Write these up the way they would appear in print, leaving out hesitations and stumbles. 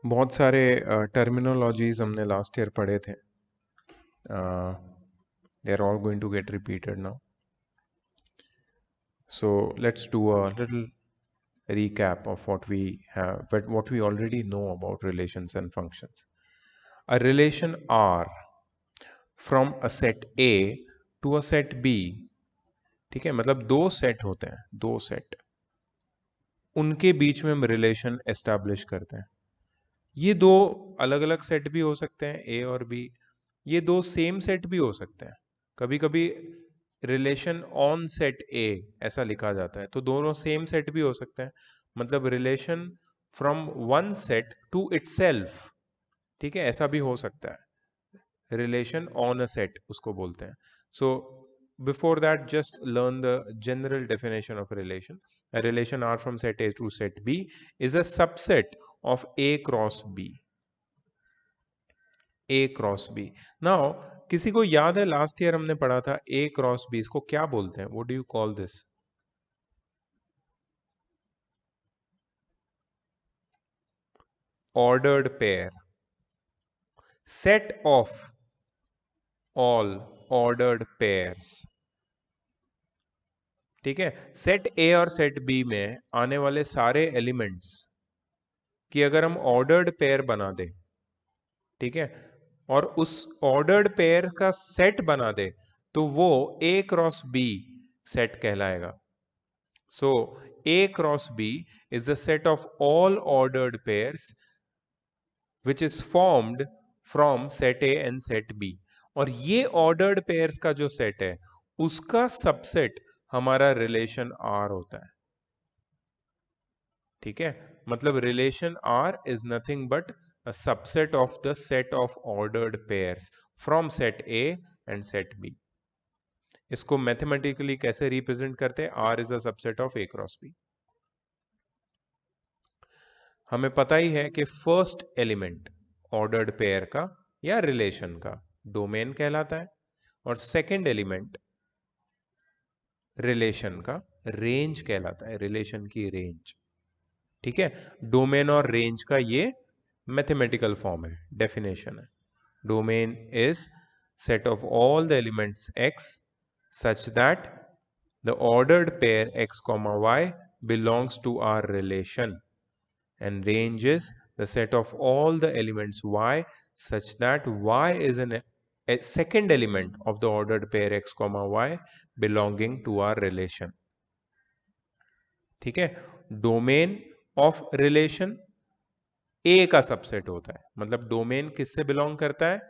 बहुत सारे टर्मिनोलॉजीज हमने लास्ट ईयर पढ़े थे. They are all going to get repeated now. So let's do a little recap of what we have, but what we already know about relations and functions. A relation R from a set A to a set B. ठीक है, मतलब दो set होते हैं, दो set, उनके बीच में हम रिलेशन एस्टैब्लिश करते हैं. ये दो अलग अलग सेट भी हो सकते हैं, ए और बी. ये दो सेम सेट भी हो सकते हैं. कभी कभी रिलेशन ऑन सेट ए ऐसा लिखा जाता है, तो दोनों सेम सेट भी हो सकते हैं. मतलब relation from one set to itself. ठीक है, ऐसा भी हो सकता है. रिलेशन ऑन अ सेट उसको बोलते हैं. सो before that, just learn the general definition of a relation. A relation R from set A to set B is a subset of A cross B. A cross B. Now किसी को याद है last year हमने पढ़ा था A cross B, इसको क्या बोलते हैं? What do you call this? Ordered pair. Set of all ordered pairs. ठीक है, सेट ए और सेट बी में आने वाले सारे एलिमेंट्स की अगर हम ऑर्डर्ड पेयर बना दें, ठीक है, और उस ऑर्डर्ड पेयर का सेट बना दे, तो वो ए क्रॉस बी सेट कहलाएगा. सो A cross B is the set of all ordered pairs which is formed from set A and set B. और ये ordered pairs का जो सेट है उसका सबसेट हमारा रिलेशन R होता है. ठीक है, मतलब relation R is nothing but a subset of the set of ordered pairs from set A and set B. इसको मैथमेटिकली कैसे रिप्रेजेंट करते हैं? R is a subset of A cross B. हमें पता ही है कि फर्स्ट एलिमेंट ऑर्डर्ड पेयर का या रिलेशन का डोमेन कहलाता है, और सेकंड एलिमेंट रिलेशन का रेंज कहलाता है, रिलेशन की रेंज. ठीक है, डोमेन और रेंज का ये मैथमेटिकल फॉर्म है, डेफिनेशन है. Domain is set of all the elements x such that the ordered pair x comma y belongs to our relation, and range is the set of all the elements y such that y is a second element of the ordered pair x comma y belonging to our relation. ठीक है, domain of relation ए का subset होता है. मतलब domain किससे belong करता है?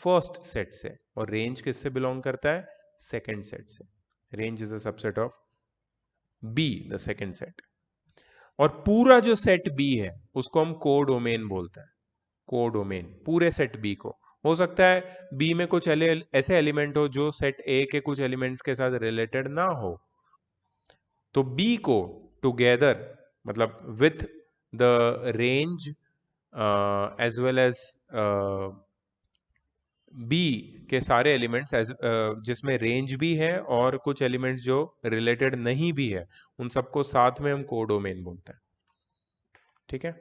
First set से. और रेंज किससे बिलोंग करता है? सेकंड सेट से. Range is a subset of B, the second set. और पूरा जो सेट बी है उसको हम कोडोमेन बोलते हैं. कोडोमेन पूरे सेट बी को. हो सकता है बी में कुछ ऐसे एलिमेंट हो जो सेट ए के कुछ एलिमेंट्स के साथ रिलेटेड ना हो, तो बी को टुगेदर, मतलब with the range as well as B के सारे एलिमेंट्स जिसमें रेंज भी है और कुछ एलिमेंट्स जो रिलेटेड नहीं भी है, उन सबको साथ में हम कोडोमेन बोलते हैं. ठीक है,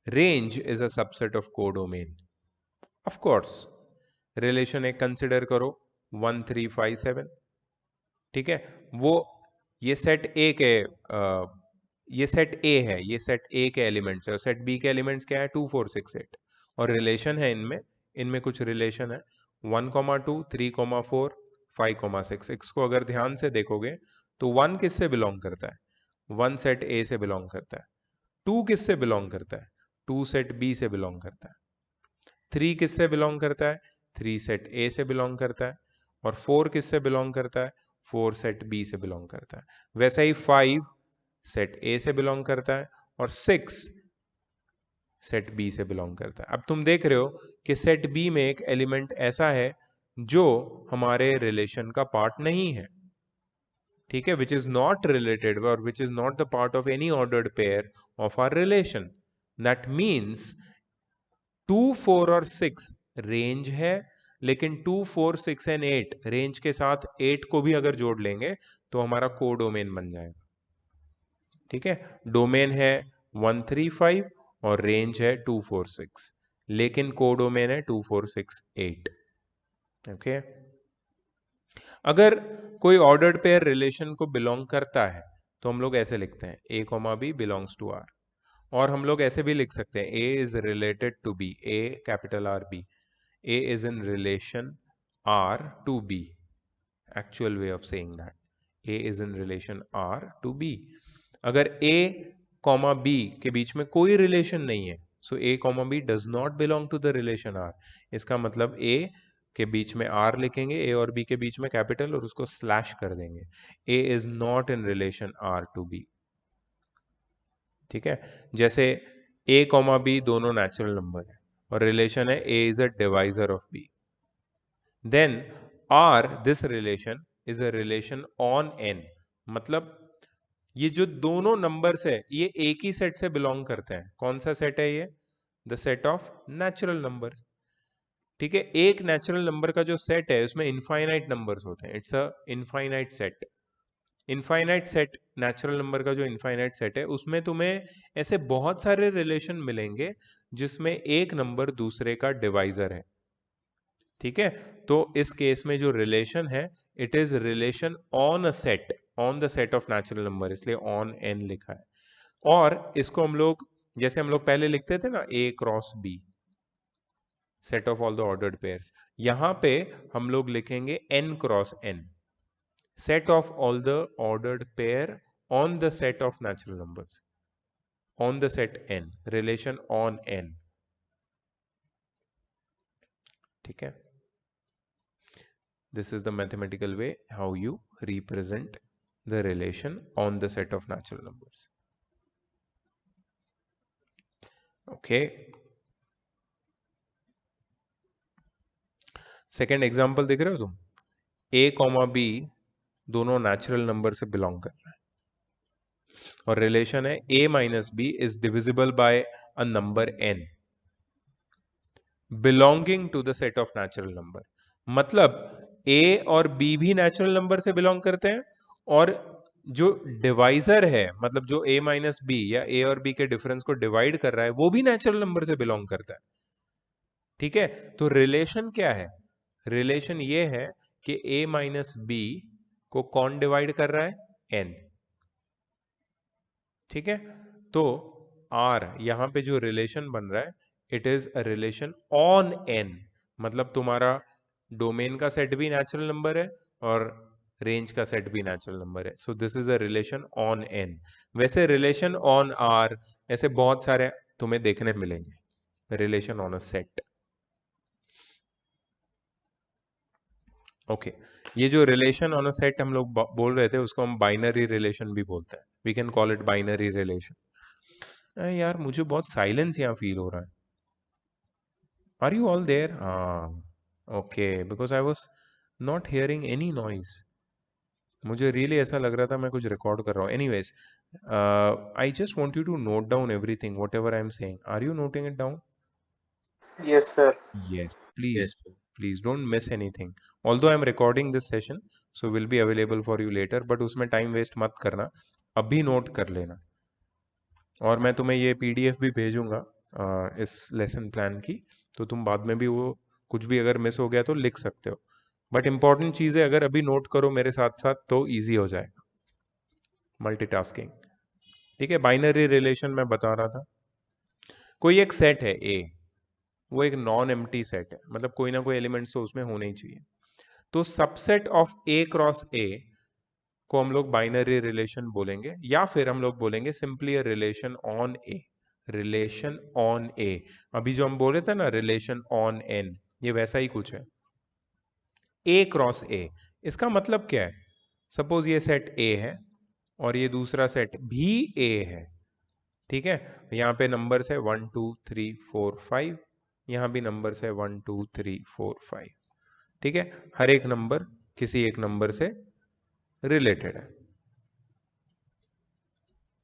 range is a subset of codomain. Of course relation एक कंसिडर करो 1 3 5 7. ठीक है, वो ये सेट ए के ये सेट ए है, ये सेट ए के एलिमेंट्स है, और सेट बी के एलिमेंट्स क्या है? 2 4 6 8. और रिलेशन है इनमें, इनमें कुछ रिलेशन है 1 2 3 4 5 6. इसको अगर ध्यान से देखोगे तो 1 किससे बिलोंग करता है? 1 सेट ए से बिलोंग करता है. 2 किससे बिलोंग करता है? 2 सेट बी से बिलोंग करता है. 3 किससे बिलोंग करता है? 3 सेट ए से बिलोंग करता है. और 4 किससे बिलोंग करता है? 4 सेट बी से बिलोंग करता है. वैसा ही 5 सेट ए से बिलोंग करता है, और 6 सेट बी से बिलोंग करता है. अब तुम देख रहे हो कि सेट बी में एक एलिमेंट ऐसा है जो हमारे रिलेशन का पार्ट नहीं है. ठीक है, विच इज नॉट रिलेटेड और which is not the part of any ordered pair of our relation. That means 2 4 और 6 रेंज है, लेकिन 2 4 6 एंड 8 रेंज के साथ 8 को भी अगर जोड़ लेंगे तो हमारा कोडोमेन बन जाएगा. ठीक है, डोमेन है 1 3 5 और रेंज है 246, लेकिन कोडोमेन है 2468। ओके, अगर कोई ऑर्डर्ड पेयर रिलेशन को बिलोंग करता है तो हम लोग ऐसे लिखते हैं A comma B belongs to R, और हम लोग ऐसे भी लिख सकते हैं A is related to B, A capital R B, A is in relation R to B, actual way of saying that A is in relation R to B. अगर A comma B के बीच में कोई relation नहीं है, so A comma B does not belong to the relation R. इसका मतलब ए के बीच में आर लिखेंगे, ए और बी के बीच में कैपिटल, और उसको स्लैश कर देंगे, A is not in relation R to B. ठीक है, जैसे ए कॉमा बी दोनों नेचुरल नंबर है और रिलेशन है A is a divisor of B, then R this relation is a relation on N. मतलब ये जो दोनों नंबर्स है ये एक ही सेट से बिलोंग करते हैं। कौन सा सेट है ये? The set of natural number. ठीक है, एक नेचुरल नंबर का जो सेट है उसमें इनफाइनाइट नंबर्स होते हैं, it's a infinite set. Infinite set, natural number का जो इनफाइनाइट सेट है उसमें तुम्हें ऐसे बहुत सारे रिलेशन मिलेंगे जिसमें एक नंबर दूसरे का डिवाइजर है। ठीक है, तो इस केस में जो रिलेशन है it is relation on a set, on the set of natural number, इसलिए ऑन एन लिखा है। और इसको हम लोग जैसे हम लोग पहले लिखते थे ना A cross B, set of all the ordered pairs, यहां पे हम लोग लिखेंगे n cross n, set of all the ordered pair on the set of natural numbers, on the set n, relation on n। ठीक है, this is the mathematical way how you represent the relation on the set of natural numbers। okay, second example देख रहे हो तुम, a comma b दोनों natural number से belong कर रहे हैं और रिलेशन है a minus B is divisible by a number n belonging to the set of natural number. मतलब a और b भी नेचुरल नंबर से बिलोंग करते हैं, और जो डिवाइजर है मतलब जो a माइनस बी या a और b के डिफरेंस को डिवाइड कर रहा है वो भी नेचुरल नंबर से बिलोंग करता है। ठीक है, तो रिलेशन क्या है? रिलेशन ये है कि a माइनस बी को कौन डिवाइड कर रहा है? n। ठीक है, तो r यहां पे जो रिलेशन बन रहा है it is a relation on n, मतलब तुम्हारा डोमेन का सेट भी नेचुरल नंबर है और रेंज का सेट भी नेचुरल नंबर है, so this is a relation on n। वैसे रिलेशन ऑन r ऐसे बहुत सारे तुम्हें देखने मिलेंगे, relation on a set. Okay, ये जो रिलेशन ऑन अ सेट हम लोग बोल रहे थे उसको हम बाइनरी रिलेशन भी बोलते हैं, we can call it binary relation. यार मुझे बहुत साइलेंस यहाँ फील हो रहा है, आर यू ऑल देयर? हाँ, okay, because I was not hearing any noise, मुझे रियली ऐसा लग रहा था मैं कुछ रिकॉर्ड कर रहा हूँ। Anyways, I just want you to note down everything whatever I am saying, are you noting it down? Yes, sir. Yes, please, please don't miss anything. Although I'm recording this session, so will be available for you later, but उसमें time waste मत करना, अभी note कर लेना। और मैं तुम्हें ये पीडीएफ भी भेजूंगा इस लेसन प्लान की, तो तुम बाद में भी वो कुछ भी अगर मिस हो गया तो लिख सकते हो। बट इंपॉर्टेंट चीज़ है, अगर अभी नोट करो मेरे साथ साथ तो ईजी हो जाएगा मल्टीटास्किंग। ठीक है, बाइनरी रिलेशन मैं बता रहा था, कोई एक सेट है ए, वो एक नॉन एम्प्टी सेट है, मतलब कोई ना कोई एलिमेंट्स तो उसमें होने ही चाहिए। तो सबसेट ऑफ ए क्रॉस ए को हम लोग बाइनरी रिलेशन बोलेंगे, या फिर हम लोग बोलेंगे simply a relation on A, relation on A. अभी जो हम बोले थे ना रिलेशन ऑन एन, ये वैसा ही कुछ है, ए क्रॉस ए। इसका मतलब क्या है? सपोज ये सेट ए है और ये दूसरा सेट भी ए है। ठीक है, यहाँ पे नंबर्स है 1 2 3 4 5, यहाँ भी नंबर्स है 1 2 3 4 5। ठीक है, हर एक नंबर किसी एक नंबर से रिलेटेड है।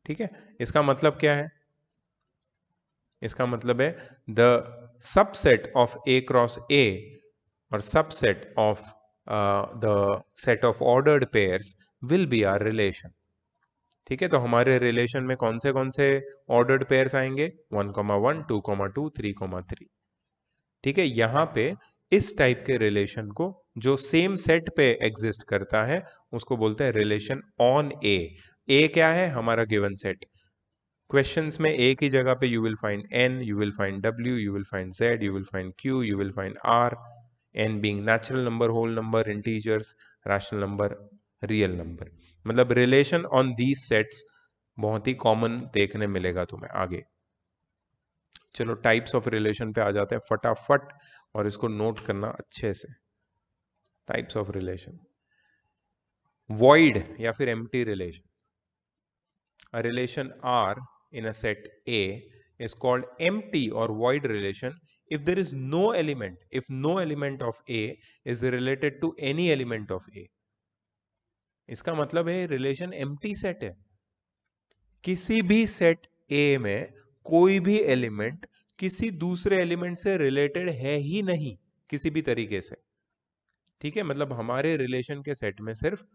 ठीक है, इसका मतलब क्या है? इसका मतलब है the subset of A cross A और subset of the set of ordered pairs will be R relation. ठीक है, तो हमारे रिलेशन में कौन से ऑर्डर्ड पेयर्स आएंगे, 1,1, 2,2, 3,3। ठीक है, यहाँ पे इस टाइप के रिलेशन को जो सेम सेट पे एग्जिस्ट करता है उसको बोलते हैं रिलेशन ऑन ए। ए क्या है, हमारा गिवन सेट। क्वेश्चंस में एक ही जगह पे you will find N, you will find W, you will find Z, you will find Q, you will find R, N being natural number, whole number, integers, rational number, real number. मतलब relation on these sets बहुत ही common देखने मिलेगा तुम्हें आगे। चलो types of relation पे आ जाते हैं फटाफट, और इसको नोट करना अच्छे से। टाइप्स ऑफ रिलेशन, वॉइड या फिर empty relation. A relation R in a set A is called empty or void relation if there is no element, if no element of A is related to any element of A. इसका मतलब है relation empty set है। किसी भी set A में कोई भी element किसी दूसरे एलिमेंट से रिलेटेड है ही नहीं किसी भी तरीके से। ठीक है, मतलब हमारे रिलेशन के सेट में सिर्फ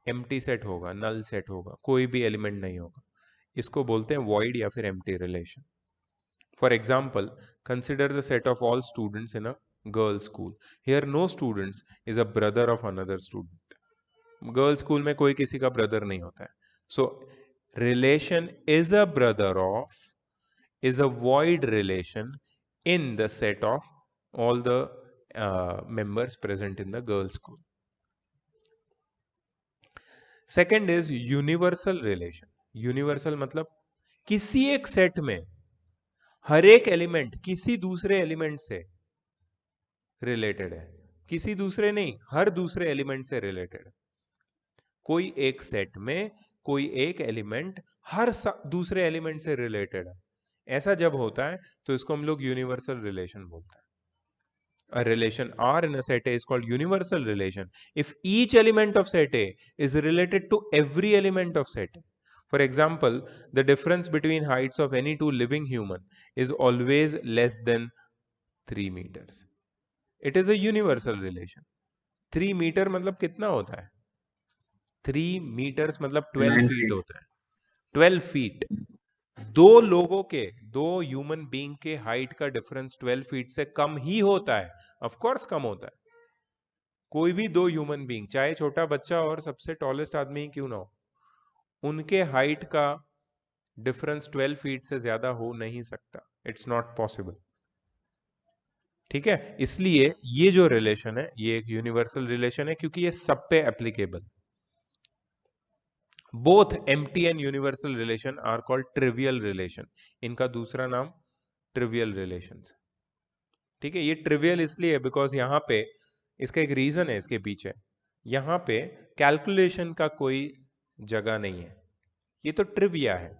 एम्प्टी सेट होगा, नल सेट होगा, कोई भी एलिमेंट नहीं होगा। इसको बोलते हैं वॉइड या फिर empty relation. For example, consider the set of all students in a girls school. Here no students is a brother of another student. Girls school में कोई किसी का ब्रदर नहीं होता है। So relation is a brother of, is a void relation in the set of all the members present in the girls school. Second is universal relation. Universal मतलब किसी एक सेट में हर एक एलिमेंट किसी दूसरे एलिमेंट से रिलेटेड है। किसी दूसरे नहीं, हर दूसरे एलिमेंट से रिलेटेड है। कोई एक सेट में कोई एक एलिमेंट हर दूसरे एलिमेंट से रिलेटेड है। ऐसा जब होता है तो इसको हम लोग यूनिवर्सल रिलेशन बोलते हैं। A relation R in a set A is called universal relation if each element of set A is related to every element of set A. For example, the difference between heights of any two living human is always less than 3 meters. It is a universal relation. 3 metre मतलब कितना होता है? 3 metres मतलब 12 9 feet feet. होता है। 12 feet. दो लोगों के, दो ह्यूमन बीइंग के हाइट का डिफरेंस 12 फीट से कम ही होता है। ऑफ कोर्स कम होता है। कोई भी दो ह्यूमन बीइंग, चाहे छोटा बच्चा और सबसे टॉलेस्ट आदमी क्यों ना हो, उनके हाइट का डिफरेंस 12 फीट से ज्यादा हो नहीं सकता। It's not possible. ठीक है, इसलिए ये जो रिलेशन है ये एक यूनिवर्सल रिलेशन है क्योंकि ये सब पे applicable. Both empty and universal relation are called trivial relation. इनका दूसरा नाम ट्रिवियल रिलेशंस। ठीक है, ये ट्रिवियल इसलिए बिकॉज यहां पे इसका एक रीजन है इसके पीछे। यहां पे कैलकुलेशन का कोई जगह नहीं है, ये तो ट्रिविया है।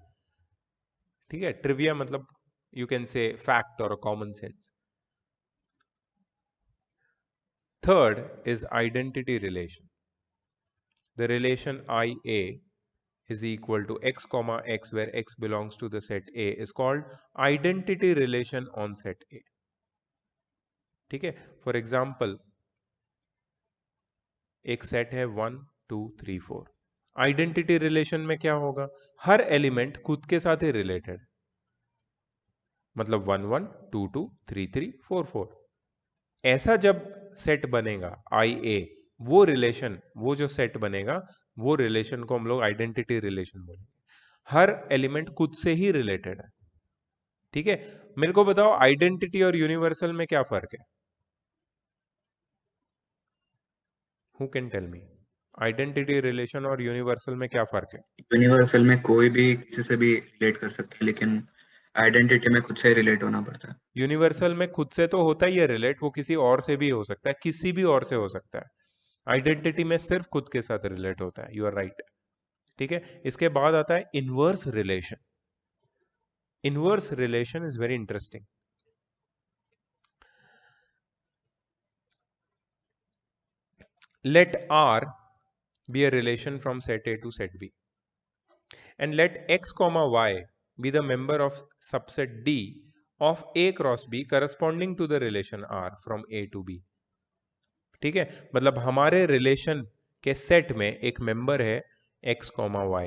ठीक है, ट्रिविया मतलब यू कैन से फैक्ट और common sense. Third is identity relation. The relation I A is equal to x comma x where x belongs to the set A is called identity relation on set A. ठीक है, for example एक set है 1 2 3 4। Identity relation में क्या होगा, हर element खुद के साथ ही रिलेटेड, मतलब 1 1 2 2 3 3 4 4। ऐसा जब सेट बनेगा आई ए, वो रिलेशन, वो जो सेट बनेगा वो रिलेशन को हम लोग आइडेंटिटी रिलेशन बोलेंगे। हर एलिमेंट खुद से ही रिलेटेड है। ठीक है, मेरे को बताओ आइडेंटिटी और यूनिवर्सल में क्या फर्क है? Who can tell me? Identity relation और यूनिवर्सल में क्या फर्क है? यूनिवर्सल में कोई भी किसी से भी रिलेट कर सकता है, लेकिन आइडेंटिटी में खुद से रिलेट होना पड़ता है। यूनिवर्सल में खुद से तो होता ही है रिलेट, वो किसी और से भी हो सकता है, किसी भी और से हो सकता है। आइडेंटिटी में सिर्फ खुद के साथ रिलेट होता है। You are right. ठीक है, इसके बाद आता है inverse relation. Inverse relation is very interesting. Let R be a relation from set A to set B, and let x comma y be the member of subset D of A cross B corresponding to the relation R from A to B. ठीक है, मतलब हमारे relation के set में एक member है x comma y,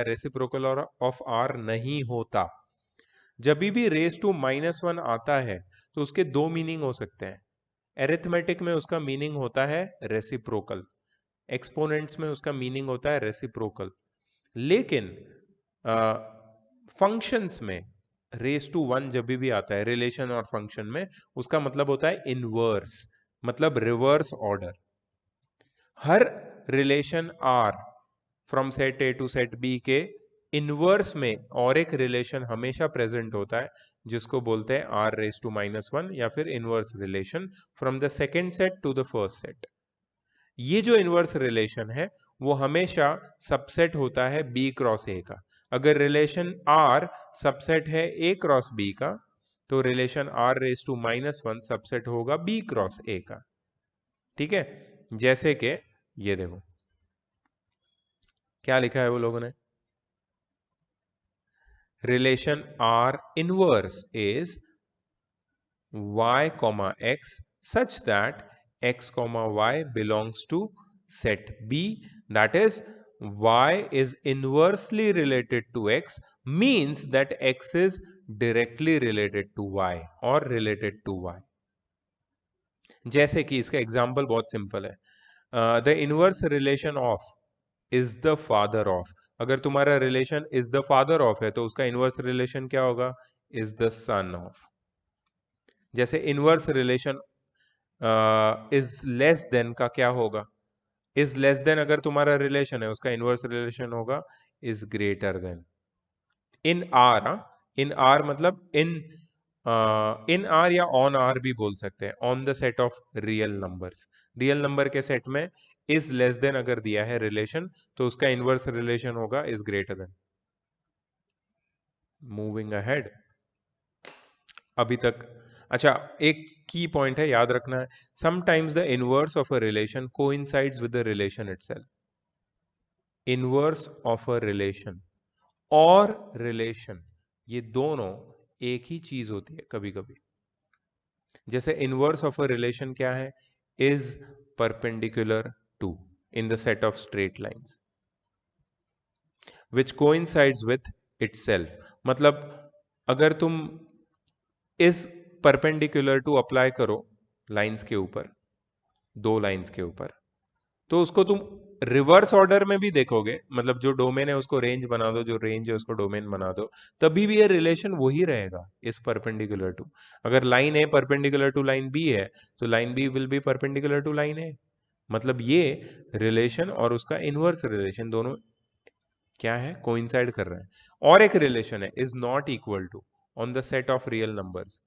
या reciprocal of are नहीं होता। जब भी रेस टू -1 आता है तो उसके दो मीनिंग हो सकते हैं। एरिथमेटिक में उसका मीनिंग होता है रेसिप्रोकल, एक्सपोनेंट्स में उसका मीनिंग होता है रेसिप्रोकल, लेकिन फंक्शंस में रेस टू 1 जब भी आता है रिलेशन और फंक्शन में, उसका मतलब होता है इनवर्स, मतलब रिवर्स ऑर्डर। हर relation R from set A to set B के इनवर्स में और एक रिलेशन हमेशा प्रेजेंट होता है, जिसको बोलते हैं आर रेस टू -1 या फिर inverse relation from the second set to the first set. ये जो इनवर्स रिलेशन है वो हमेशा सबसेट होता है बी क्रॉस ए का। अगर रिलेशन आर सबसेट है ए क्रॉस बी का, तो relation R raise to -1 subset होगा बी क्रॉस ए का। ठीक है, जैसे कि ये देखो क्या लिखा है वो लोगों ने, relation are inverse is y comma x such that x comma y belongs to set B, that is y is inversely related to x, means that x is directly related to y or related to y। जैसे कि इसका example बहुत simple है, the inverse relation of is the father of. अगर तुम्हारा relation is the father of है तो उसका इनवर्स रिलेशन क्या होगा, इज द सन ऑफ। जैसे inverse relation is less then का क्या होगा, इज लेस देन अगर तुम्हारा रिलेशन है उसका इनवर्स रिलेशन होगा is greater then. In are, in are मतलब इन आर या ऑन आर भी बोल सकते हैं, on the set of real numbers. Real number के सेट में इज लेस देन अगर दिया है रिलेशन तो उसका इनवर्स रिलेशन होगा is greater then. Moving ahead, अभी तक अच्छा एक की पॉइंट है याद रखना है, sometimes the inverse of a relation coincides with the relation itself. Inverse of a relation और रिलेशन ये दोनों एक ही चीज होती है कभी कभी। जैसे इनवर्स ऑफ अ रिलेशन क्या है, is perpendicular to in the set of straight lines which coincides with itself. मतलब अगर तुम इस परपेंडिकुलर टू अप्लाई करो लाइंस के ऊपर, दो लाइंस के ऊपर, तो उसको तुम रिवर्स ऑर्डर में भी देखोगे, मतलब जो डोमेन है उसको रेंज बना दो, जो रेंज है उसको डोमेन बना दो, तभी भी ये रिलेशन वही रहेगा इस परपेंडिकुलर टू। अगर line A perpendicular to line B है तो line B will be perpendicular to line A. मतलब ये रिलेशन और उसका इनवर्स रिलेशन दोनों क्या है, कोइंसाइड कर रहे हैं। और एक रिलेशन है is not equal to on the set of real numbers,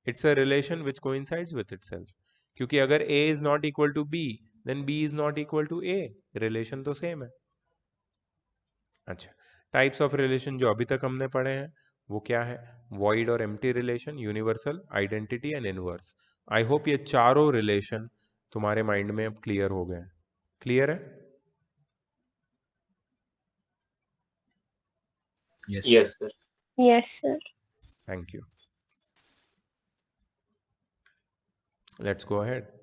it's a relation which coincides with itself. क्योंकि अगर a is not equal to b then b is not equal to a, relation तो same है। अच्छा, types of relation जो अभी तक हमने पढ़े हैं वो क्या है, वॉइड और empty relation, universal, identity and inverse. I hope ये चारों रिलेशन तुम्हारे माइंड में अब क्लियर हो गए। क्लियर है? Yes sir. Yes sir. Thank you, let's go ahead.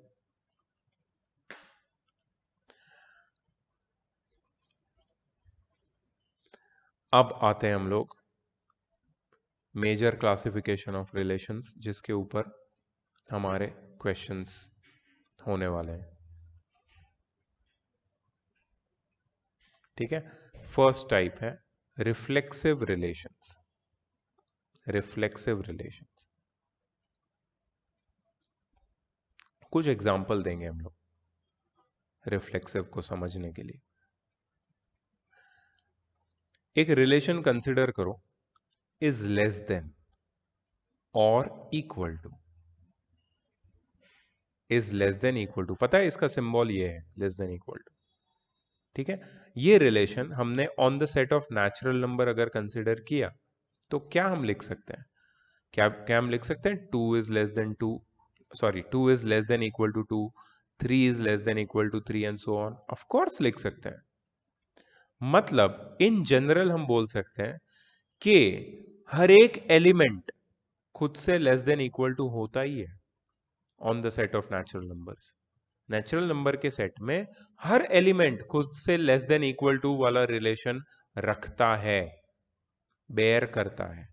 अब आते हैं हम लोग मेजर क्लासिफिकेशन ऑफ रिलेशंस, जिसके ऊपर हमारे क्वेश्चंस होने वाले हैं। ठीक है, फर्स्ट टाइप है रिफ्लेक्सिव रिलेशंस। रिफ्लेक्सिव रिलेशंस, कुछ एग्जाम्पल देंगे हम लोग रिफ्लेक्सिव को समझने के लिए। एक रिलेशन कंसिडर करो इज लेस देन, और equal to, is less than equal to, पता है इसका सिंबल ये है, लेस देन इक्वल टू। ठीक है, ये रिलेशन हमने on the set of natural number अगर कंसिडर किया तो क्या हम लिख सकते हैं, क्या क्या हम लिख सकते हैं, 2 is less than 2, sorry 2 is less than equal to 2, 3 is less than equal to 3 and so on, of course लिख सकते हैं। मतलब इन जनरल हम बोल सकते हैं कि हर एक एलिमेंट खुद से लेस देन इक्वल टू होता ही है on the set of natural numbers. Natural number के सेट में हर एलिमेंट खुद से लेस देन इक्वल टू वाला रिलेशन रखता है, बेयर करता है।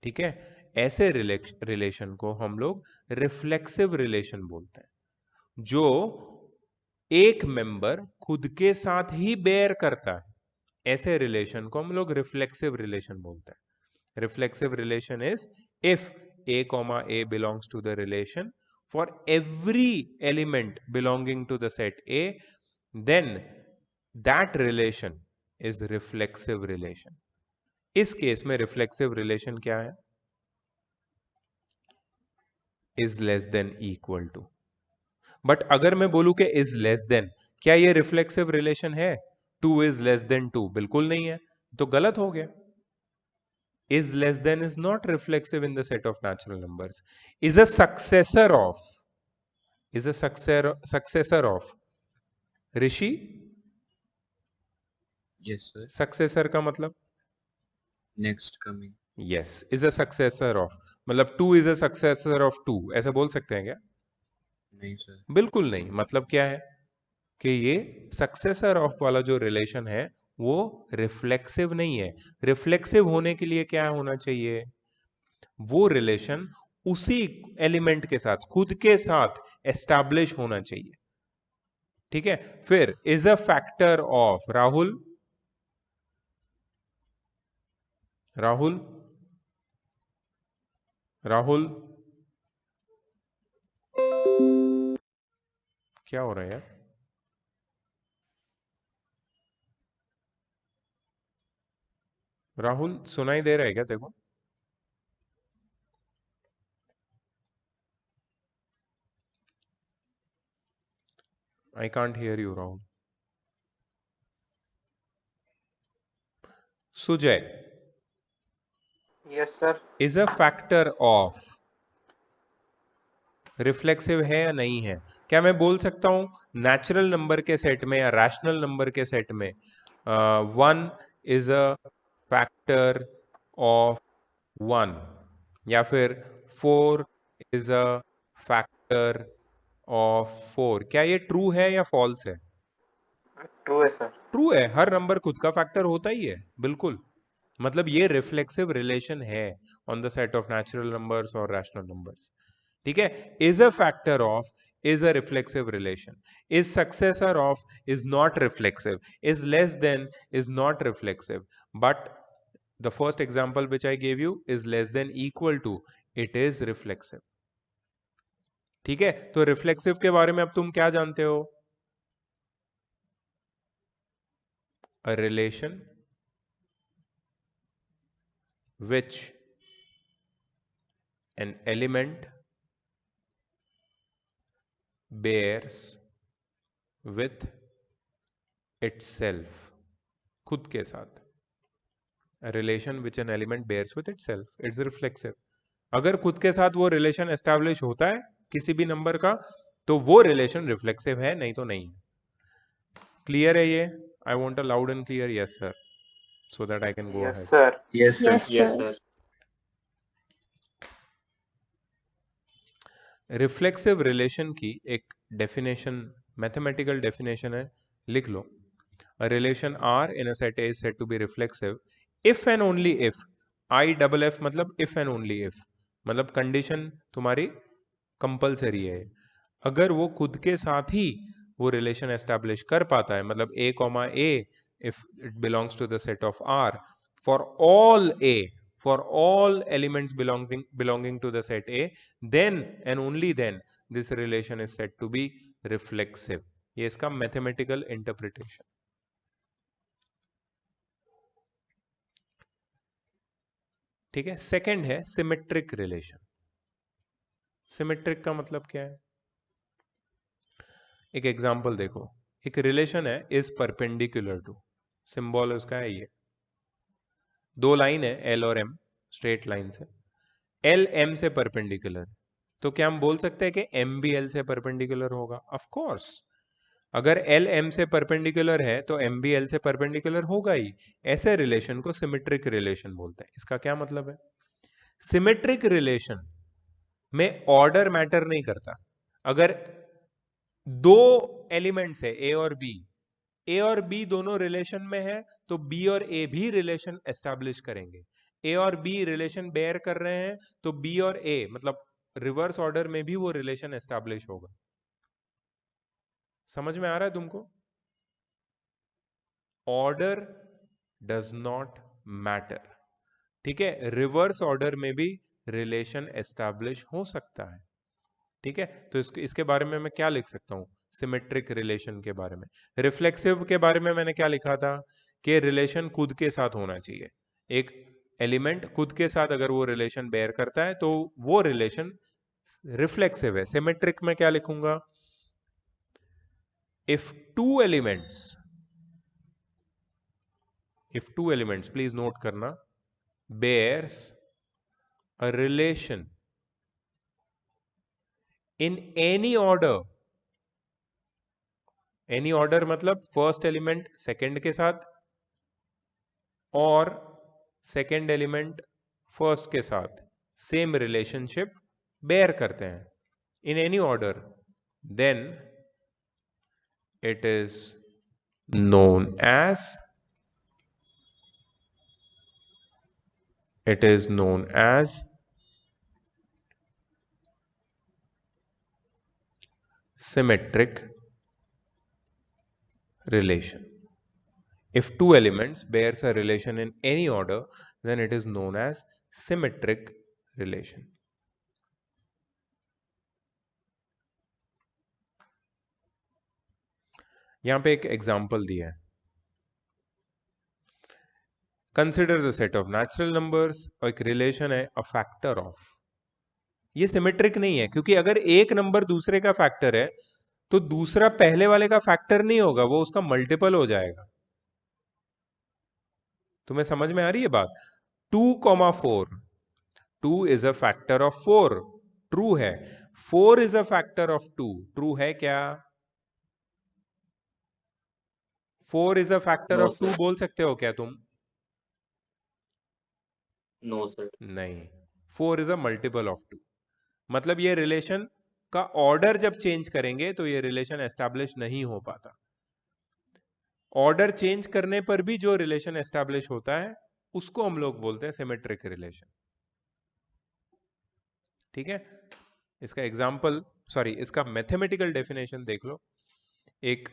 ठीक है, ऐसे रिलेशन को हम लोग रिफ्लेक्सिव रिलेशन बोलते हैं, जो एक मेंबर खुद के साथ ही बेयर करता है। ऐसे रिलेशन को हम लोग रिफ्लेक्सिव रिलेशन बोलते हैं। Reflexive relation is if a comma a belongs to the relation for every element belonging to the set A, then that relation is reflexive relation. इस केस में रिफ्लेक्सिव रिलेशन क्या है, is less than equal to. But अगर मैं बोलूं कि is less then, क्या ये रिफ्लेक्सिव रिलेशन है, 2 इज लेस देन 2, बिल्कुल नहीं है, तो गलत हो गया। is less than is not reflexive in the set of natural numbers, is a successor of, is a successor of Rishi. Yes, sir. Successor का मतलब, Next coming. Yes, is a successor of, मतलब 2 is a successor of 2, ऐसा बोल सकते हैं क्या, नहीं sir. बिल्कुल नहीं। मतलब क्या है कि ये सक्सेसर ऑफ वाला जो रिलेशन है वो रिफ्लेक्सिव नहीं है। रिफ्लेक्सिव होने के लिए क्या होना चाहिए, वो रिलेशन उसी एलिमेंट के साथ, खुद के साथ एस्टैब्लिश होना चाहिए। ठीक है, फिर is a factor of, Rahul, Rahul, Rahul, क्या हो रहा है यार, राहुल सुनाई दे रहा है क्या देखो, आई can't hear you Rahul. Sujay, yes sir. Is a factor of reflexive है या नहीं है, क्या मैं बोल सकता हूं नेचुरल नंबर के सेट में या रैशनल नंबर के सेट में 1 इज अ फैक्टर ऑफ 1, या फिर 4 इज अ फैक्टर ऑफ 4, क्या ये ट्रू है या फॉल्स है, ट्रू है सर। ट्रू है, हर नंबर खुद का फैक्टर होता ही है, बिल्कुल। मतलब ये रिफ्लेक्सिव रिलेशन है on the set of natural numbers और रैशनल नंबर्स। ठीक है, is a factor of is a reflexive relation, is successor of is not reflexive, is less than is not reflexive, but the first example which I gave you is less than equal to, it is reflexive. ठीक है, तो reflexive के बारे में अब तुम क्या जानते हो, a relation which an element bears with itself, खुद के साथ, a relation which an element bears with itself, it's reflexive. अगर खुद के साथ वो रिलेशन एस्टैब्लिश होता है किसी भी नंबर का तो वो रिलेशन रिफ्लेक्सिव है, नहीं तो नहीं। क्लियर है ये, I want a loud and clear yes sir, so that I can go yes ahead. Sir. Yes sir. Yes, yes sir. Sir. Reflexive relation की एक डेफिनेशन, मैथमेटिकल डेफिनेशन है, लिख लो। A relation R in a set A is said to be reflexive if and only if, IFF मतलब if and only if, मतलब condition तुम्हारी compulsory है, अगर वो खुद के साथ ही वो रिलेशन एस्टैब्लिश कर पाता है, मतलब A comma A if it belongs to the set of R for all A, for all elements belonging to the set A, then and only then this relation is said to be reflexive. ये इसका mathematical interpretation. ठीक है। Second है symmetric relation. Symmetric का मतलब क्या है? एक एग्जांपल देखो, एक रिलेशन है इज परपेंडिकुलर टू, सिंबल उसका है ये, दो लाइन है एल और एम, स्ट्रेट लाइन से, एल एम से परपेंडिकुलर, तो क्या हम बोल सकते हैं कि एम भी एल से परपेंडिकुलर होगा? ऑफ कोर्स, अगर एल एम से परपेंडिकुलर है तो एम भी एल से परपेंडिकुलर होगा ही। ऐसे रिलेशन को सिमेट्रिक रिलेशन बोलते हैं। इसका क्या मतलब है? सिमेट्रिक रिलेशन में ऑर्डर मैटर नहीं करता। अगर दो एलिमेंट्स है ए और बी दोनों रिलेशन में है तो बी और ए भी रिलेशन एस्टैब्लिश करेंगे। ए और बी रिलेशन बेयर कर रहे हैं तो बी और ए मतलब रिवर्स ऑर्डर में भी वो रिलेशन एस्टैब्लिश होगा। समझ में आ रहा है तुमको? ऑर्डर डज नॉट मैटर, ठीक है। रिवर्स ऑर्डर में भी रिलेशन एस्टैब्लिश हो सकता है, ठीक है। तो इसके बारे में मैं क्या लिख सकता हूं सिमेट्रिक रिलेशन के बारे में? रिफ्लेक्सिव के बारे में मैंने क्या लिखा था कि रिलेशन खुद के साथ होना चाहिए। एक एलिमेंट खुद के साथ अगर वो रिलेशन बेयर करता है तो वो रिलेशन रिफ्लेक्सिव है। सिमेट्रिक में क्या लिखूंगा? If two elements please note करना, bears a relation in any order मतलब फर्स्ट एलिमेंट सेकंड के साथ और सेकंड एलिमेंट फर्स्ट के साथ सेम रिलेशनशिप बेयर करते हैं in any order, then it is known as symmetric relation. If two elements bears a relation in any order, then it is known as symmetric relation. यहां पे एक example दिया है, consider the set of natural numbers, और एक relation है अ factor of. ये symmetric नहीं है क्योंकि अगर एक नंबर दूसरे का फैक्टर है तो दूसरा पहले वाले का फैक्टर नहीं होगा, वो उसका मल्टीपल हो जाएगा। तुम्हें समझ में आ रही है बात? 2,4, 2 is a factor of 4, true है। 4 is a factor of 2, true है क्या? 4 is a factor no of 2 sir, बोल सकते हो क्या तुम? No sir. नहीं, 4 इज अ मल्टीपल ऑफ 2। मतलब ये रिलेशन का ऑर्डर जब चेंज करेंगे तो ये रिलेशन एस्टैब्लिश नहीं हो पाता। ऑर्डर चेंज करने पर भी जो रिलेशन एस्टैब्लिश होता है उसको हम लोग बोलते हैं सिमेट्रिक रिलेशन, ठीक है। इसका एग्जाम्पल, सॉरी, इसका मैथमेटिकल डेफिनेशन देख लो। एक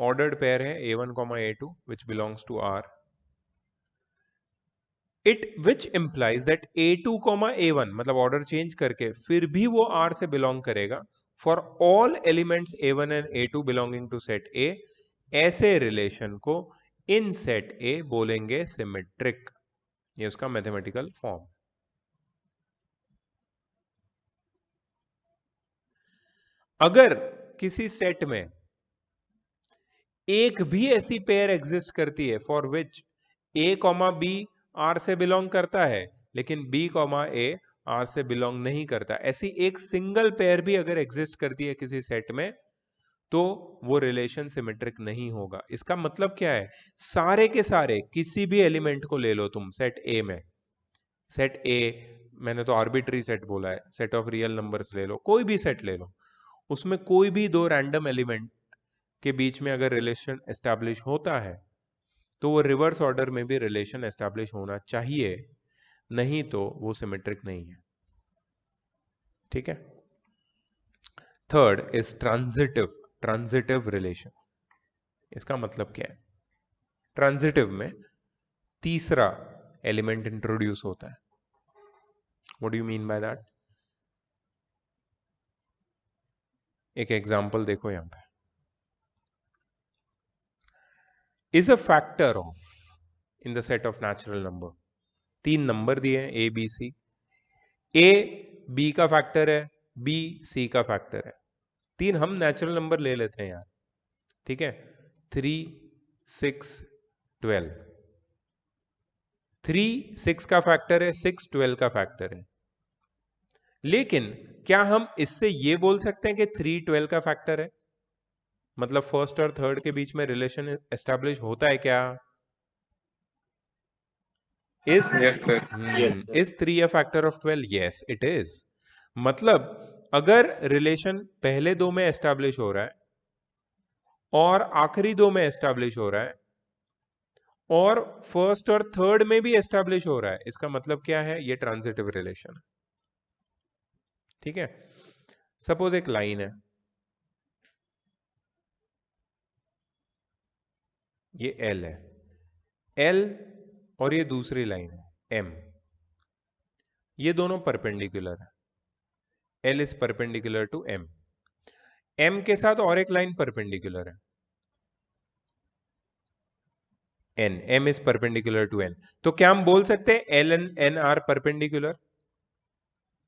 ऑर्डर्ड पेयर है a1, a2 which belongs to R, which implies that a2, a1 मतलब ऑर्डर चेंज करके फिर भी वो R से बिलोंग करेगा for all elements a1 and a2 belonging to set A। ऐसे रिलेशन को इन सेट A बोलेंगे सिमेट्रिक। ये उसका मैथमेटिकल फॉर्म। अगर किसी सेट में एक भी ऐसी पेयर एग्जिस्ट करती है for which a, b R से बिलोंग करता है लेकिन b, a R से बिलोंग नहीं करता, ऐसी एक सिंगल पेयर भी अगर एग्जिस्ट करती है किसी सेट में, तो वो रिलेशन सिमेट्रिक नहीं होगा। इसका मतलब क्या है? सारे के सारे किसी भी एलिमेंट को ले लो तुम सेट A में, सेट A, मैंने तो आर्बिट्री सेट बोला है, सेट ऑफ रियल नंबर्स ले लो, कोई भी सेट ले लो, उसमें कोई भी दो रैंडम एलिमेंट के बीच में अगर रिलेशन एस्टैब्लिश होता है तो वो रिवर्स ऑर्डर में भी रिलेशन एस्टैब्लिश होना चाहिए, नहीं तो वो सिमेट्रिक नहीं है, ठीक है। Third is transitive relation. इसका मतलब क्या है? ट्रांजिटिव में तीसरा एलिमेंट इंट्रोड्यूस होता है। What do you mean by that? एक एग्जांपल देखो यहां पे, is a factor of in the set of natural number, तीन नंबर दिए हैं A B C. A B का फैक्टर है, बी सी का फैक्टर है। तीन हम नेचुरल नंबर ले लेते हैं यार, ठीक है। 3 6 12, 3 6 का फैक्टर है, 6 12 का फैक्टर है। लेकिन क्या हम इससे ये बोल सकते हैं कि 3 12 का फैक्टर है? मतलब फर्स्ट और थर्ड के बीच में रिलेशन एस्टेब्लिश होता है क्या? Is Yes, sir. Yes, sir. is 3 a factor of 12? Yes, it is. मतलब अगर रिलेशन पहले दो में एस्टेब्लिश हो रहा है और आखिरी दो में एस्टेब्लिश हो रहा है और फर्स्ट और थर्ड में भी एस्टेब्लिश हो रहा है, इसका मतलब क्या है? ये ट्रांजिटिव रिलेशन, ठीक है। सपोज एक लाइन है, ये L है, L और ये दूसरी लाइन है M, ये दोनों परपेंडिकुलर है। L is perpendicular to M, M के साथ और एक लाइन परपेंडिकुलर है N, M is perpendicular to N। तो क्या हम बोल सकते हैं L and N are perpendicular?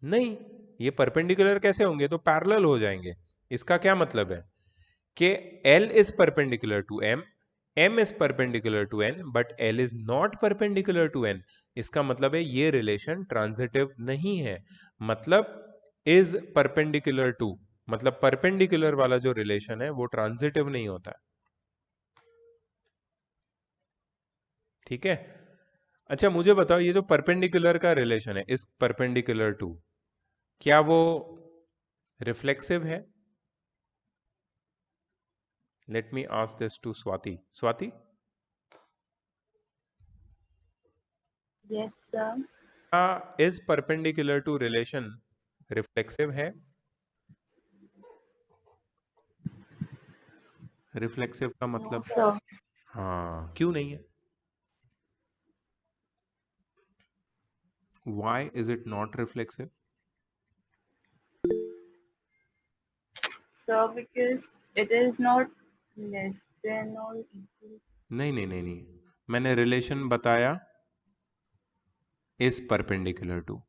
नहीं, ये परपेंडिकुलर कैसे होंगे? तो पैरेलल हो जाएंगे। इसका क्या मतलब है कि L is perpendicular to M, M is perpendicular to N, but L is not perpendicular to N। इसका मतलब है ये रिलेशन ट्रांजिटिव नहीं है। मतलब इज परपेंडिकुलर टू, मतलब परपेंडिकुलर वाला जो रिलेशन है वो ट्रांजिटिव नहीं होता, ठीक है। अच्छा मुझे बताओ, ये जो परपेंडिकुलर का रिलेशन है, इस परपेंडिकुलर टू, क्या वो रिफ्लेक्सिव है? Let me ask this to Swati. Swati, Yes, sir. क्या is perpendicular to relation reflexive है? रिफ्लेक्सिव का मतलब So, हाँ, क्यों नहीं है? Why is it not reflexive? so because it is not less than or equal. नहीं नहीं नहीं नहीं, मैंने रिलेशन बताया इज परपेंडिकुलर टू,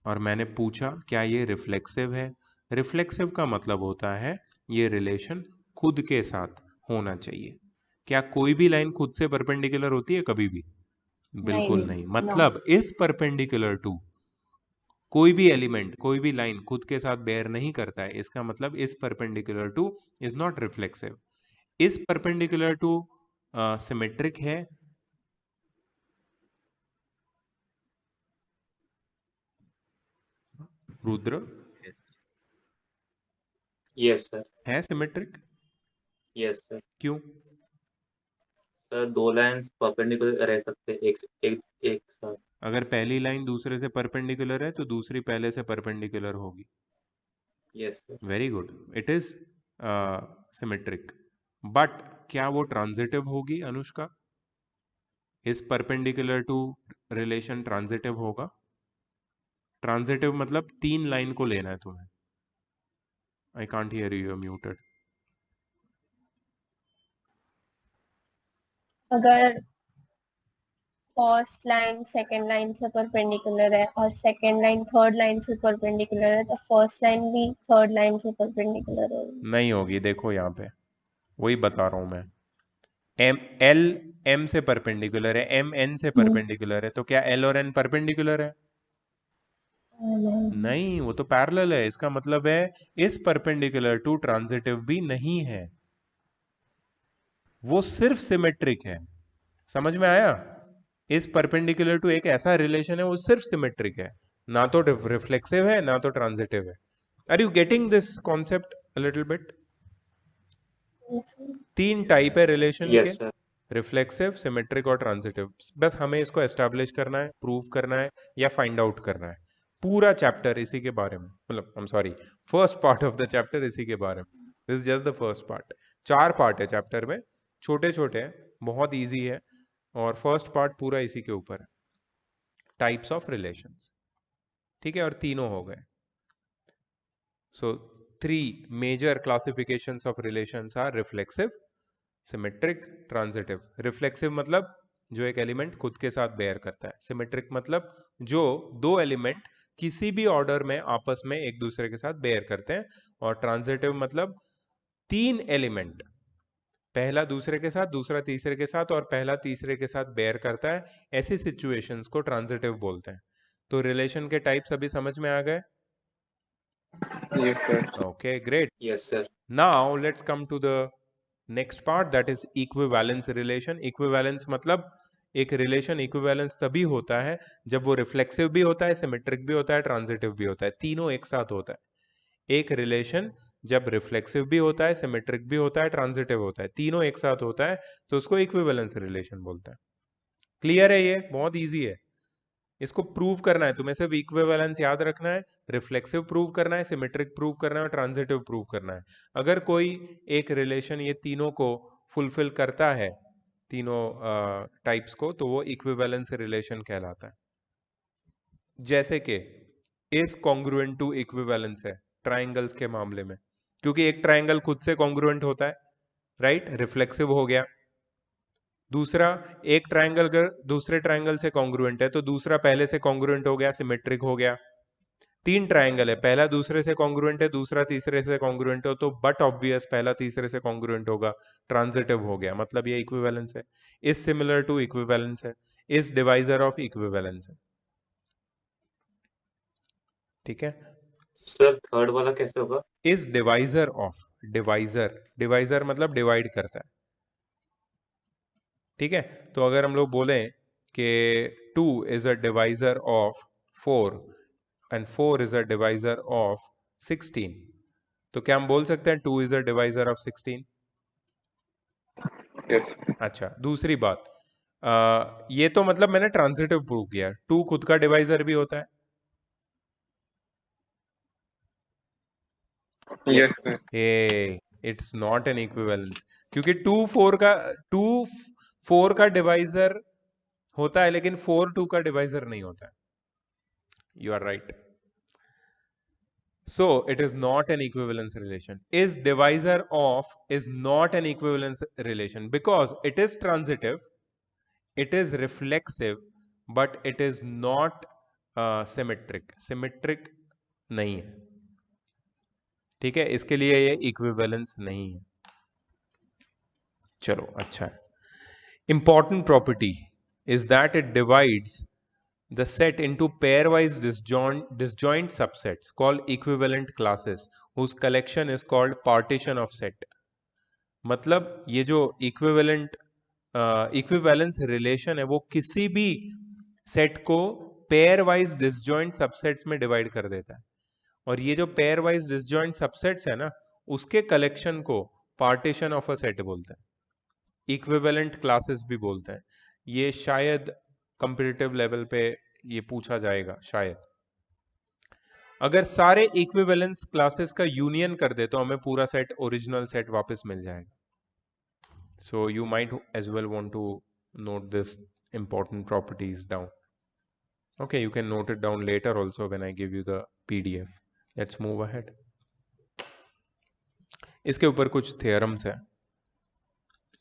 और मैंने पूछा क्या ये रिफ्लेक्सिव है। रिफ्लेक्सिव का मतलब होता है ये रिलेशन खुद के साथ होना चाहिए। क्या कोई भी लाइन खुद से परपेंडिकुलर होती है कभी भी? बिल्कुल नहीं। No. मतलब इज परपेंडिकुलर टू, कोई भी एलिमेंट, कोई भी लाइन खुद के साथ बेयर नहीं करता है, इसका मतलब is perpendicular to is not reflexive. Is perpendicular to symmetric है? Rudra, Yes, sir. है सिमेट्रिक? Yes, sir. क्यों? सर दो लाइंस परपेंडिकुलर रह सकते हैं एक साथ। अगर पहली लाइन दूसरे से परपेंडिकुलर है तो दूसरी पहले से परपेंडिकुलर होगी। Yes sir. Very good, it is symmetric. But क्या वो ट्रांजिटिव होगी Anushka? Is perpendicular to relation transitive होगा? ट्रांजिटिव मतलब तीन लाइन को लेना है तुम्हें। I can't hear you, are muted. अगर फर्स्ट लाइन सेकंड लाइन से परपेंडिकुलर है और सेकंड लाइन थर्ड लाइन से परपेंडिकुलर है तो फर्स्ट लाइन भी थर्ड लाइन से परपेंडिकुलर होगी। नहीं होगी, देखो यहाँ पे वही बता रहा हूं मैं। एम एल एम से परपेंडिकुलर है, एम एन से परपेंडिकुलर है, तो क्या एल और एन परपेंडिकुलर है? नहीं, वो तो पैरेलल है। इसका मतलब है इस परपेंडिकुलर टू ट्रांजिटिव भी नहीं है, वो सिर्फ सिमेट्रिक है। समझ में आया? इस परपेंडिकुलर टू एक ऐसा रिलेशन है वो सिर्फ सिमेट्रिक है, ना तो रिफ्लेक्सिव है ना तो ट्रांजिटिव है। Are you getting this concept a little bit? तीन टाइप है रिलेशन के, यस सर। रिफ्लेक्सिव, सिमेट्रिक और ट्रांजिटिव। बस हमें इसको एस्टैब्लिश करना है, प्रूव करना है या फाइंड आउट करना है। पूरा चैप्टर इसी के बारे में, मतलब I am sorry, first part of the chapter इसी के बारे में। This is just the first part. 4 part है चैप्टर में, छोटे छोटे हैं, बहुत ईजी है, और फर्स्ट पार्ट पूरा इसी के ऊपर है, टाइप्स ऑफ रिलेशंस, ठीक है। और तीनों हो गए। सो 3 major classifications of relations are reflexive, symmetric, transitive. Reflexive मतलब जो एक एलिमेंट खुद के साथ बेयर करता है। सिमेट्रिक मतलब जो दो एलिमेंट किसी भी ऑर्डर में आपस में एक दूसरे के साथ बेयर करते हैं। और ट्रांजिटिव मतलब तीन एलिमेंट, पहला दूसरे के साथ, दूसरा तीसरे के साथ और पहला तीसरे के साथ बेयर करता है, ऐसी सिचुएशंस को ट्रांजिटिव बोलते हैं। तो रिलेशन के टाइप्स अभी समझ में आ गए? Yes, sir. Okay, great. Yes sir. Now let's come to the next part, that is equivalence relation. Equivalence मतलब एक रिलेशन इक्विवेलेंस तभी होता है जब वो रिफ्लेक्सिव भी होता है, सिमेट्रिक भी होता है, ट्रांजिटिव भी होता है, तीनों एक साथ होता है। एक रिलेशन जब रिफ्लेक्सिव भी होता है, सिमेट्रिक भी होता है, ट्रांजिटिव होता है, तीनों एक साथ होता है, तो उसको इक्विवेलेंस रिलेशन बोलते हैं। क्लियर है? ये बहुत इजी है। इसको प्रूव करना है, तुम्हें सिर्फ इक्विवेलेंस याद रखना है, रिफ्लेक्सिव प्रूव करना है, सिमेट्रिक प्रूव करना है और ट्रांजिटिव प्रूव करना है। अगर कोई एक रिलेशन ये तीनों को फुलफिल करता है, तीनों टाइप्स को, तो वो इक्विवेलेंस रिलेशन कहलाता है। जैसे कि इज कॉन्ग्रुएंट टू इक्विवेलेंस है ट्राइंगल्स के मामले में, क्योंकि एक ट्राइंगल खुद से कॉन्ग्रुएंट होता है, राइट, रिफ्लेक्सिव हो गया। दूसरा, एक ट्राइंगल अगर दूसरे ट्राइंगल से कॉन्ग्रुएंट है तो दूसरा पहले से कॉन्ग्रुएंट हो गया, सिमेट्रिक हो गया। तीन ट्राइंगल है, पहला दूसरे से कॉन्ग्रुएंट है, दूसरा तीसरे से कॉन्ग्रुएंट हो, तो बट ऑब्वियस पहला तीसरे से कॉन्ग्रुएंट होगा, ट्रांजिटिव हो गया, मतलब ये इक्विवेलेंस है। इज सिमिलर टू इक्विवेलेंस है, इज डिवाइजर ऑफ इक्विवेलेंस है। ठीक है सर थर्ड वाला कैसे होगा? Is divisor of, divisor, divisor मतलब डिवाइड करता है। ठीक है, तो अगर हम लोग बोले कि 2 is a divisor of 4 and 4 is a divisor of 16, तो क्या हम बोल सकते हैं 2 is a divisor of 16? Yes. अच्छा, दूसरी बात, ये तो मतलब मैंने ट्रांजिटिव प्रूव किया, 2 खुद का डिवाइजर भी होता है। Yes, sir. It's not an equivalence, क्योंकि 2 4 का डिवाइजर होता है लेकिन 4 2 का डिवाइजर नहीं होता है। You are right. So it is not an equivalence relation. Is divisor of is not an equivalence relation because it is transitive, it is reflexive, but it is not symmetric. Symmetric नहीं है। ठीक है, इसके लिए ये equivalence नहीं है। चलो अच्छा है। Important property is that it divides the set into pairwise disjoint subsets called equivalent classes whose collection is called partition of set. मतलब ये जो इक्विवेलेंस रिलेशन है वो किसी भी सेट को पेयर वाइज डिसजॉइंट सबसेट्स में डिवाइड कर देता है, और ये जो पेयर वाइज डिसजॉइंट सबसेट्स है ना, उसके कलेक्शन को पार्टीशन ऑफ अ सेट बोलते हैं, इक्विवेलेंट क्लासेस भी बोलते हैं। ये शायद कॉम्पिटिटिव लेवल पे ये पूछा जाएगा शायद। अगर सारे इक्विवेलेंस क्लासेस का यूनियन कर दे तो हमें पूरा सेट, ओरिजिनल सेट वापस मिल जाएगा। So you might as well want to note this important properties down. Okay, you can note it down later also when I give you the PDF. Let's move ahead. इसके ऊपर कुछ theorems है।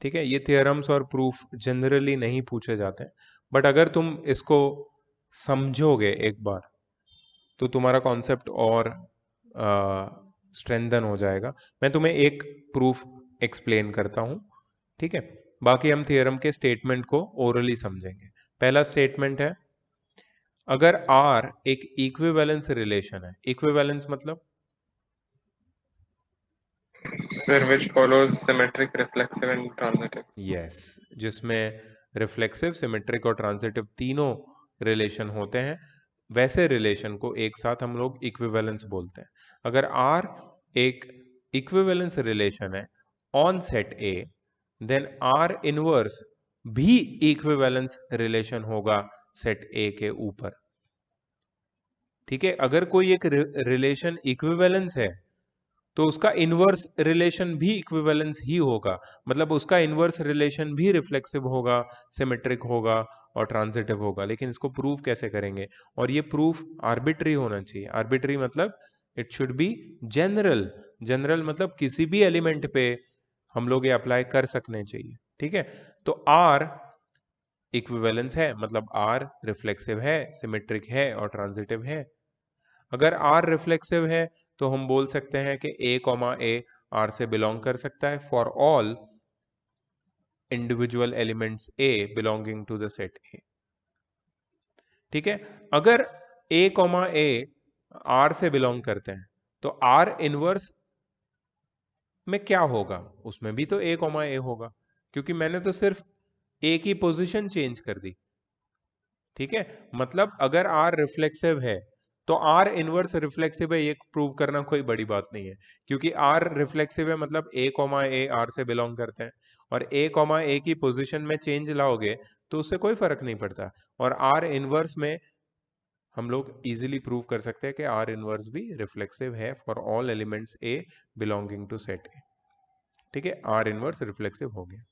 ठीक है, ये थ्योरम्स और proof generally नहीं पूछे जाते हैं, बट अगर तुम इसको समझोगे एक बार तो तुम्हारा कॉन्सेप्ट और स्ट्रेंथन हो जाएगा। मैं तुम्हें एक प्रूफ एक्सप्लेन करता हूं, ठीक है, बाकी हम थ्योरम के स्टेटमेंट को ओरली समझेंगे। पहला स्टेटमेंट है, अगर R एक इक्विवेलेंस रिलेशन है, इक्विवेलेंस मतलब Sir, which follows symmetric, reflexive and transitive. Yes, जिसमें रिफ्लेक्सिव, सिमेट्रिक और ट्रांजिटिव तीनों रिलेशन होते हैं, वैसे रिलेशन को एक साथ हम लोग इक्विवेलेंस बोलते हैं। अगर R एक इक्विवेलेंस रिलेशन है on set A, then R inverse भी इक्विवेलेंस रिलेशन होगा सेट A के ऊपर। ठीक है, अगर कोई एक रिलेशन इक्विवेलेंस है तो उसका इनवर्स रिलेशन भी इक्विवेलेंस ही होगा, मतलब उसका इनवर्स रिलेशन भी रिफ्लेक्सिव होगा, सिमेट्रिक होगा और ट्रांजिटिव होगा। लेकिन इसको प्रूफ कैसे करेंगे? और ये प्रूफ आर्बिट्री होना चाहिए। आर्बिट्री मतलब it should be general. General मतलब किसी भी एलिमेंट पे हम लोग ये अप्लाई कर सकने चाहिए। ठीक है, तो R इक्विवेलेंस है मतलब आर रिफ्लेक्सिव है, सिमेट्रिक है और ट्रांजिटिव है। अगर आर रिफ्लेक्सिव है तो हम बोल सकते हैं कि ए कॉमा ए आर से बिलोंग कर सकता है for all individual elements A belonging to the set A. ठीक है, अगर ए कॉमा ए आर से बिलोंग करते हैं तो आर इनवर्स में क्या होगा, उसमें भी तो ए कॉमा ए होगा, क्योंकि मैंने तो सिर्फ ए की पोजीशन चेंज कर दी। ठीक है, मतलब अगर आर रिफ्लेक्सिव है तो आर इनवर्स रिफ्लेक्सिव है, ये प्रूव करना कोई बड़ी बात नहीं है, क्योंकि आर रिफ्लेक्सिव है मतलब ए कॉमा ए आर से बिलोंग करते हैं, और ए कॉमा ए की पोजीशन में चेंज लाओगे तो उससे कोई फर्क नहीं पड़ता। और आर इनवर्स में हम लोग इजीली प्रूव कर सकते हैं कि आर इनवर्स भी रिफ्लेक्सिव है for all elements A belonging to set A. ठीक है, आर इनवर्स रिफ्लेक्सिव हो गया।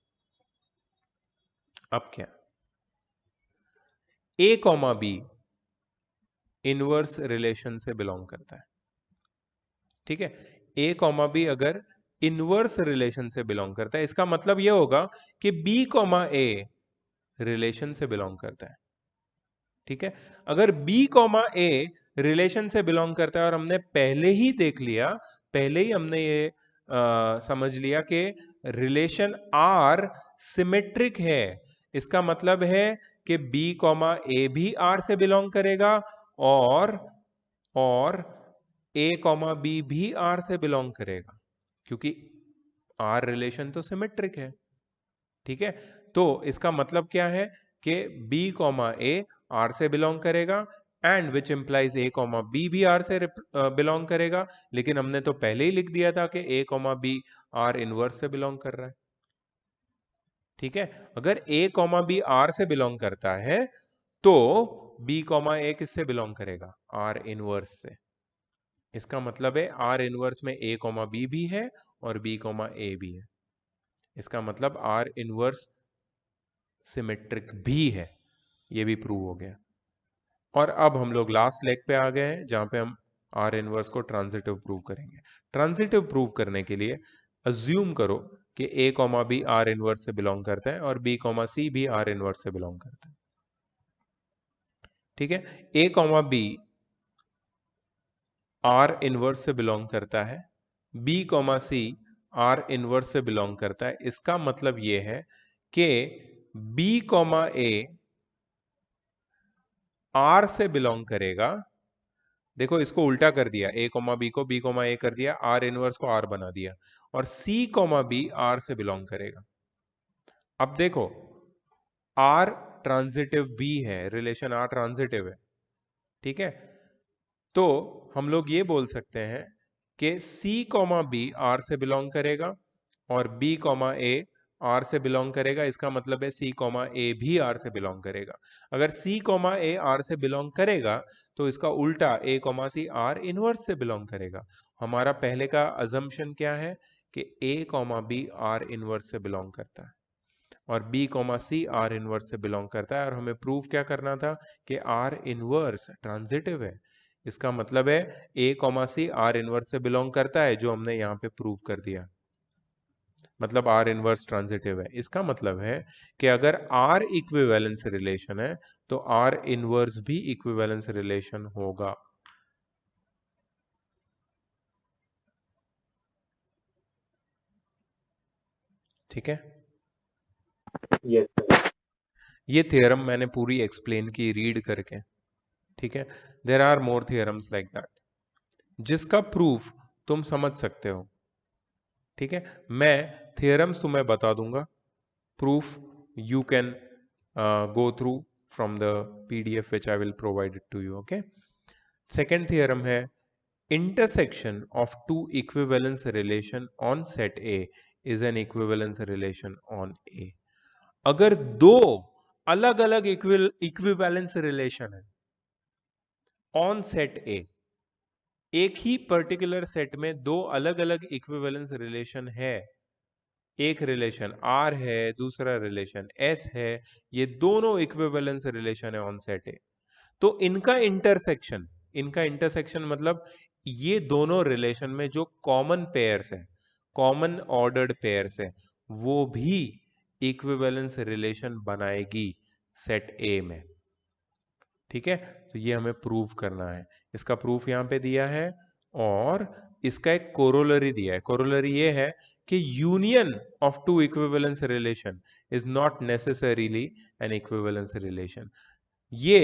अब क्या, A comma B inverse relation से बिलोंग करता है। ठीक है, ए कॉमा बी अगर इनवर्स रिलेशन से बिलोंग करता है, इसका मतलब यह होगा कि बी कॉमा ए रिलेशन से बिलोंग करता है। ठीक है, अगर बी कॉमा ए रिलेशन से बिलोंग करता है और हमने पहले ही देख लिया, पहले ही हमने ये समझ लिया कि रिलेशन आर सिमेट्रिक है, इसका मतलब है कि बी कॉमा ए भी आर से बिलोंग करेगा और ए कॉमा बी भी आर से बिलोंग करेगा, क्योंकि आर रिलेशन तो सिमेट्रिक है। ठीक है, तो इसका मतलब क्या है कि बी कॉमा ए आर से बिलोंग करेगा and which implies A comma B भी आर से बिलोंग करेगा, लेकिन हमने तो पहले ही लिख दिया था कि A comma B R inverse से बिलोंग कर रहा है। ठीक है, अगर ए कॉमा बी आर से बिलोंग करता है तो बी कॉमा ए किससे बिलोंग करेगा, आर इनवर्स से। इसका मतलब है आर इनवर्स में ए कॉमा बी भी है और बी कॉमा ए भी है, इसका मतलब आर इनवर्स सिमेट्रिक भी है, ये भी प्रूव हो गया। और अब हम लोग लास्ट लेग पे आ गए हैं जहां पे हम आर इनवर्स को ट्रांजिटिव प्रूव करेंगे। ट्रांजिटिव प्रूव करने के लिए अज्यूम करो कि A comma B R inverse से बिलोंग करता है और बी कॉमा सी भी आर इनवर्स से बिलोंग करता है। ठीक है, A comma B R inverse से बिलोंग करता है, B comma C R inverse से बिलोंग करता है, इसका मतलब यह है कि बी कॉमा ए आर से बिलोंग करेगा। देखो इसको उल्टा कर दिया, ए कॉमा बी को बी कॉमा ए कर दिया, आर इनवर्स को आर बना दिया, और सी कॉमा बी आर से बिलोंग करेगा। अब देखो आर ट्रांजिटिव भी है, रिलेशन आर ट्रांजिटिव है। ठीक है, तो हम लोग ये बोल सकते हैं कि सी कॉमा बी आर से बिलोंग करेगा और बी कॉमा ए आर से बिलोंग करेगा, इसका मतलब है सी कॉमा ए भी आर से बिलोंग करेगा। अगर सी कॉमा ए आर से बिलोंग करेगा तो इसका उल्टा A comma C R inverse से बिलोंग करेगा। हमारा पहले का अजम्पशन क्या है कि A comma B R inverse से बिलोंग करता है और B comma C R inverse से बिलोंग करता है, और हमें प्रूव क्या करना था कि आर इनवर्स ट्रांजिटिव है। इसका मतलब है A comma C R inverse से बिलोंग करता है, जो हमने यहाँ पे प्रूव कर दिया, मतलब आर इनवर्स ट्रांजिटिव है। इसका मतलब है कि अगर आर इक्विवेलेंस रिलेशन है तो आर इनवर्स भी इक्विवेलेंस रिलेशन होगा। ठीक है, यस सर। ये थ्योरम मैंने पूरी एक्सप्लेन की रीड करके। ठीक है, there are more theorems like that जिसका प्रूफ तुम समझ सकते हो। ठीक है, मैं थ्योरम्स तुम्हें बता दूंगा, proof you can go through from the PDF which I will provide it to you. Okay, second theorem है intersection of two equivalence relation on set A is an equivalence relation on A। अगर दो अलग अलग equivalence relation है on set ए, एक ही particular set में दो अलग अलग इक्विवेलेंस रिलेशन है, एक रिलेशन R है दूसरा रिलेशन S है, ये दोनों इक्विवेलेंस रिलेशन है ऑन सेट ए, तो इनका इंटरसेक्शन मतलब ये दोनों रिलेशन में जो कॉमन पेयर्स है, कॉमन ऑर्डर्ड पेयर्स है, वो भी इक्विवेलेंस रिलेशन बनाएगी सेट ए में। ठीक है, तो ये हमें प्रूव करना है। इसका प्रूफ यहाँ पे दिया है और इसका एक कोरोलरी दिया है। कोरोलरी ये है कि union of two equivalence relation is not necessarily an equivalence relation. ये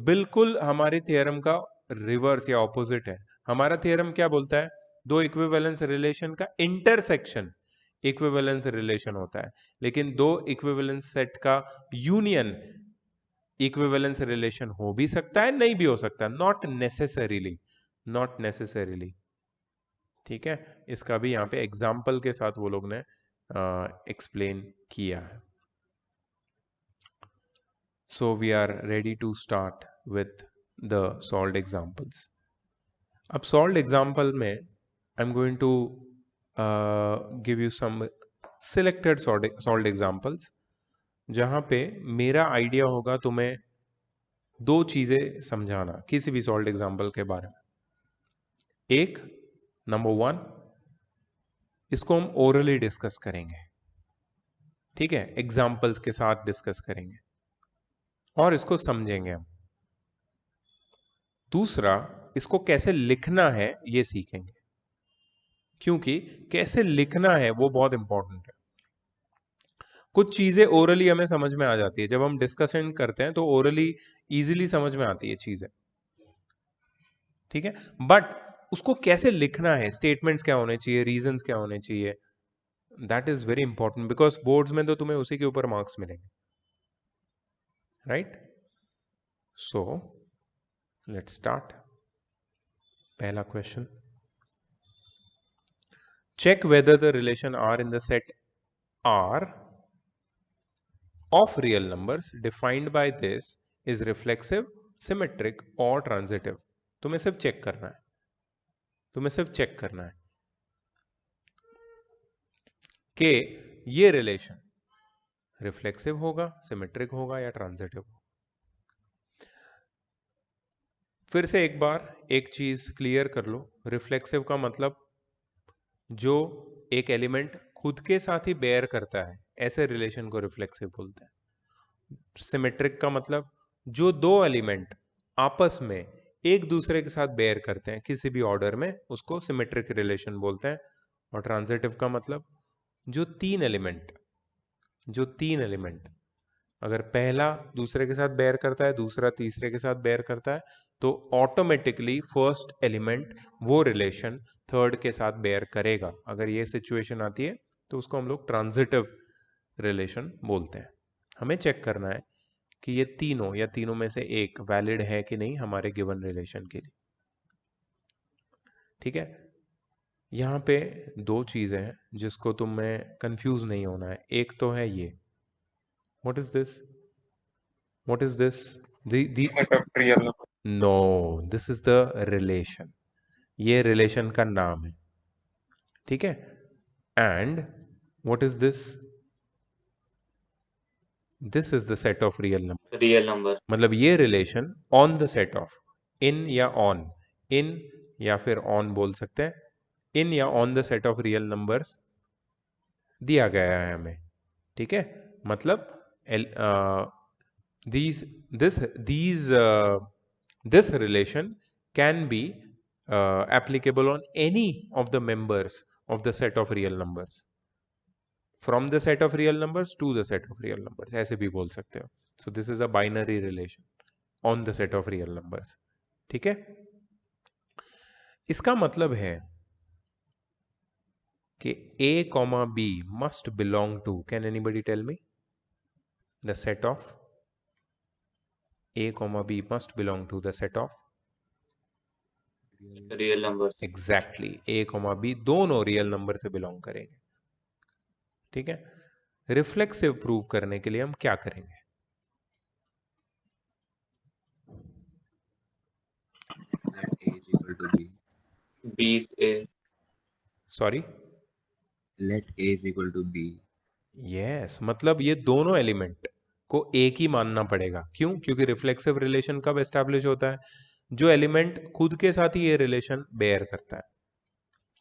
बिल्कुल हमारे थ्योरम का रिवर्स या ऑपोजिट है। हमारा थ्योरम क्या बोलता है? दो इक्विवेलेंस रिलेशन का इंटरसेक्शन इक्विवेलेंस रिलेशन होता है, लेकिन दो इक्विवेलेंस सेट का यूनियन इक्विवेलेंस रिलेशन हो भी सकता है, नहीं भी हो सकता, नॉट नेसेसरीली, नॉट नेसेसरीली। ठीक है, इसका भी यहाँ पे एग्जाम्पल के साथ वो लोग ने एक्सप्लेन किया है। So we are ready to start with the solved examples. अब सॉल्व्ड एग्जाम्पल में I am going to give you some selected solved examples, जहाँ पे मेरा आइडिया होगा तुम्हें दो चीजें समझाना किसी भी सॉल्व्ड एग्जाम्पल के बारे में। एक, नंबर 1, इसको हम ओरली डिस्कस करेंगे, ठीक है, एग्जाम्पल्स के साथ डिस्कस करेंगे और इसको समझेंगे हम। दूसरा, इसको कैसे लिखना है ये सीखेंगे, क्योंकि कैसे लिखना है वो बहुत इंपॉर्टेंट है। कुछ चीजें ओरली हमें समझ में आ जाती है, जब हम डिस्कशन करते हैं तो ओरली इजीली समझ में आती है चीजें, ठीक है, बट उसको कैसे लिखना है, स्टेटमेंट्स क्या होने चाहिए, रीजंस क्या होने चाहिए, that is very important, because boards में तो तुम्हें उसी के ऊपर मार्क्स मिलेंगे, राइट? So let's start. पहला question, check whether the relation R in the set R of real numbers defined by this is reflexive, symmetric or transitive। तुम्हें सिर्फ चेक करना है, तुम्हें सिर्फ चेक करना है कि ये रिलेशन रिफ्लेक्सिव होगा, सिमेट्रिक होगा या ट्रांजिटिव होगा। फिर से एक बार एक चीज क्लियर कर लो, रिफ्लेक्सिव का मतलब जो एक एलिमेंट खुद के साथ ही बेयर करता है, ऐसे रिलेशन को रिफ्लेक्सिव बोलते हैं। सिमेट्रिक का मतलब जो दो एलिमेंट आपस में एक दूसरे के साथ बेयर करते हैं किसी भी ऑर्डर में, उसको सिमेट्रिक रिलेशन बोलते हैं। और ट्रांजिटिव का मतलब जो तीन एलिमेंट अगर पहला दूसरे के साथ बेयर करता है, दूसरा तीसरे के साथ बेयर करता है, तो ऑटोमेटिकली फर्स्ट एलिमेंट वो रिलेशन थर्ड के साथ बेयर करेगा। अगर ये सिचुएशन आती है तो उसको हम लोग ट्रांजिटिव रिलेशन बोलते हैं। हमें चेक करना है कि ये तीनों या तीनों में से एक वैलिड है कि नहीं हमारे गिवन रिलेशन के लिए, ठीक है। यहाँ पे दो चीजें हैं जिसको तुम्हें कंफ्यूज नहीं होना है। एक तो है ये, what is this? What is this? Set of real numbers. No, this is the relation. ये relation का नाम है, ठीक है। And what is this? This is the set of real number. Real number. मतलब ये relation on the set of, in या on, in या फिर on बोल सकते हैं, in या on the set of real numbers दिया गया है हमें, ठीक है। मतलब this relation can be applicable on any of the members of the set of real numbers, from the set of real numbers to the set of real numbers, ऐसे भी बोल सकते हो। So this is a binary relation on the set of real numbers, ठीक है। इसका मतलब है कि A, B must belong to, can anybody tell me the set of A, B must belong to the set of, real number. exactly, A, B दोनों real number से belong करेंगे, ठीक है। रिफ्लेक्सिव प्रूव करने के लिए हम क्या करेंगे? Let A is equal to B. B is A। Sorry, Let A is equal to B. Yes, मतलब ये दोनों एलिमेंट को एक ही मानना पड़ेगा। क्यों? क्योंकि रिफ्लेक्सिव रिलेशन कब एस्टैब्लिश होता है? जो एलिमेंट खुद के साथ ही ये रिलेशन बेयर करता है,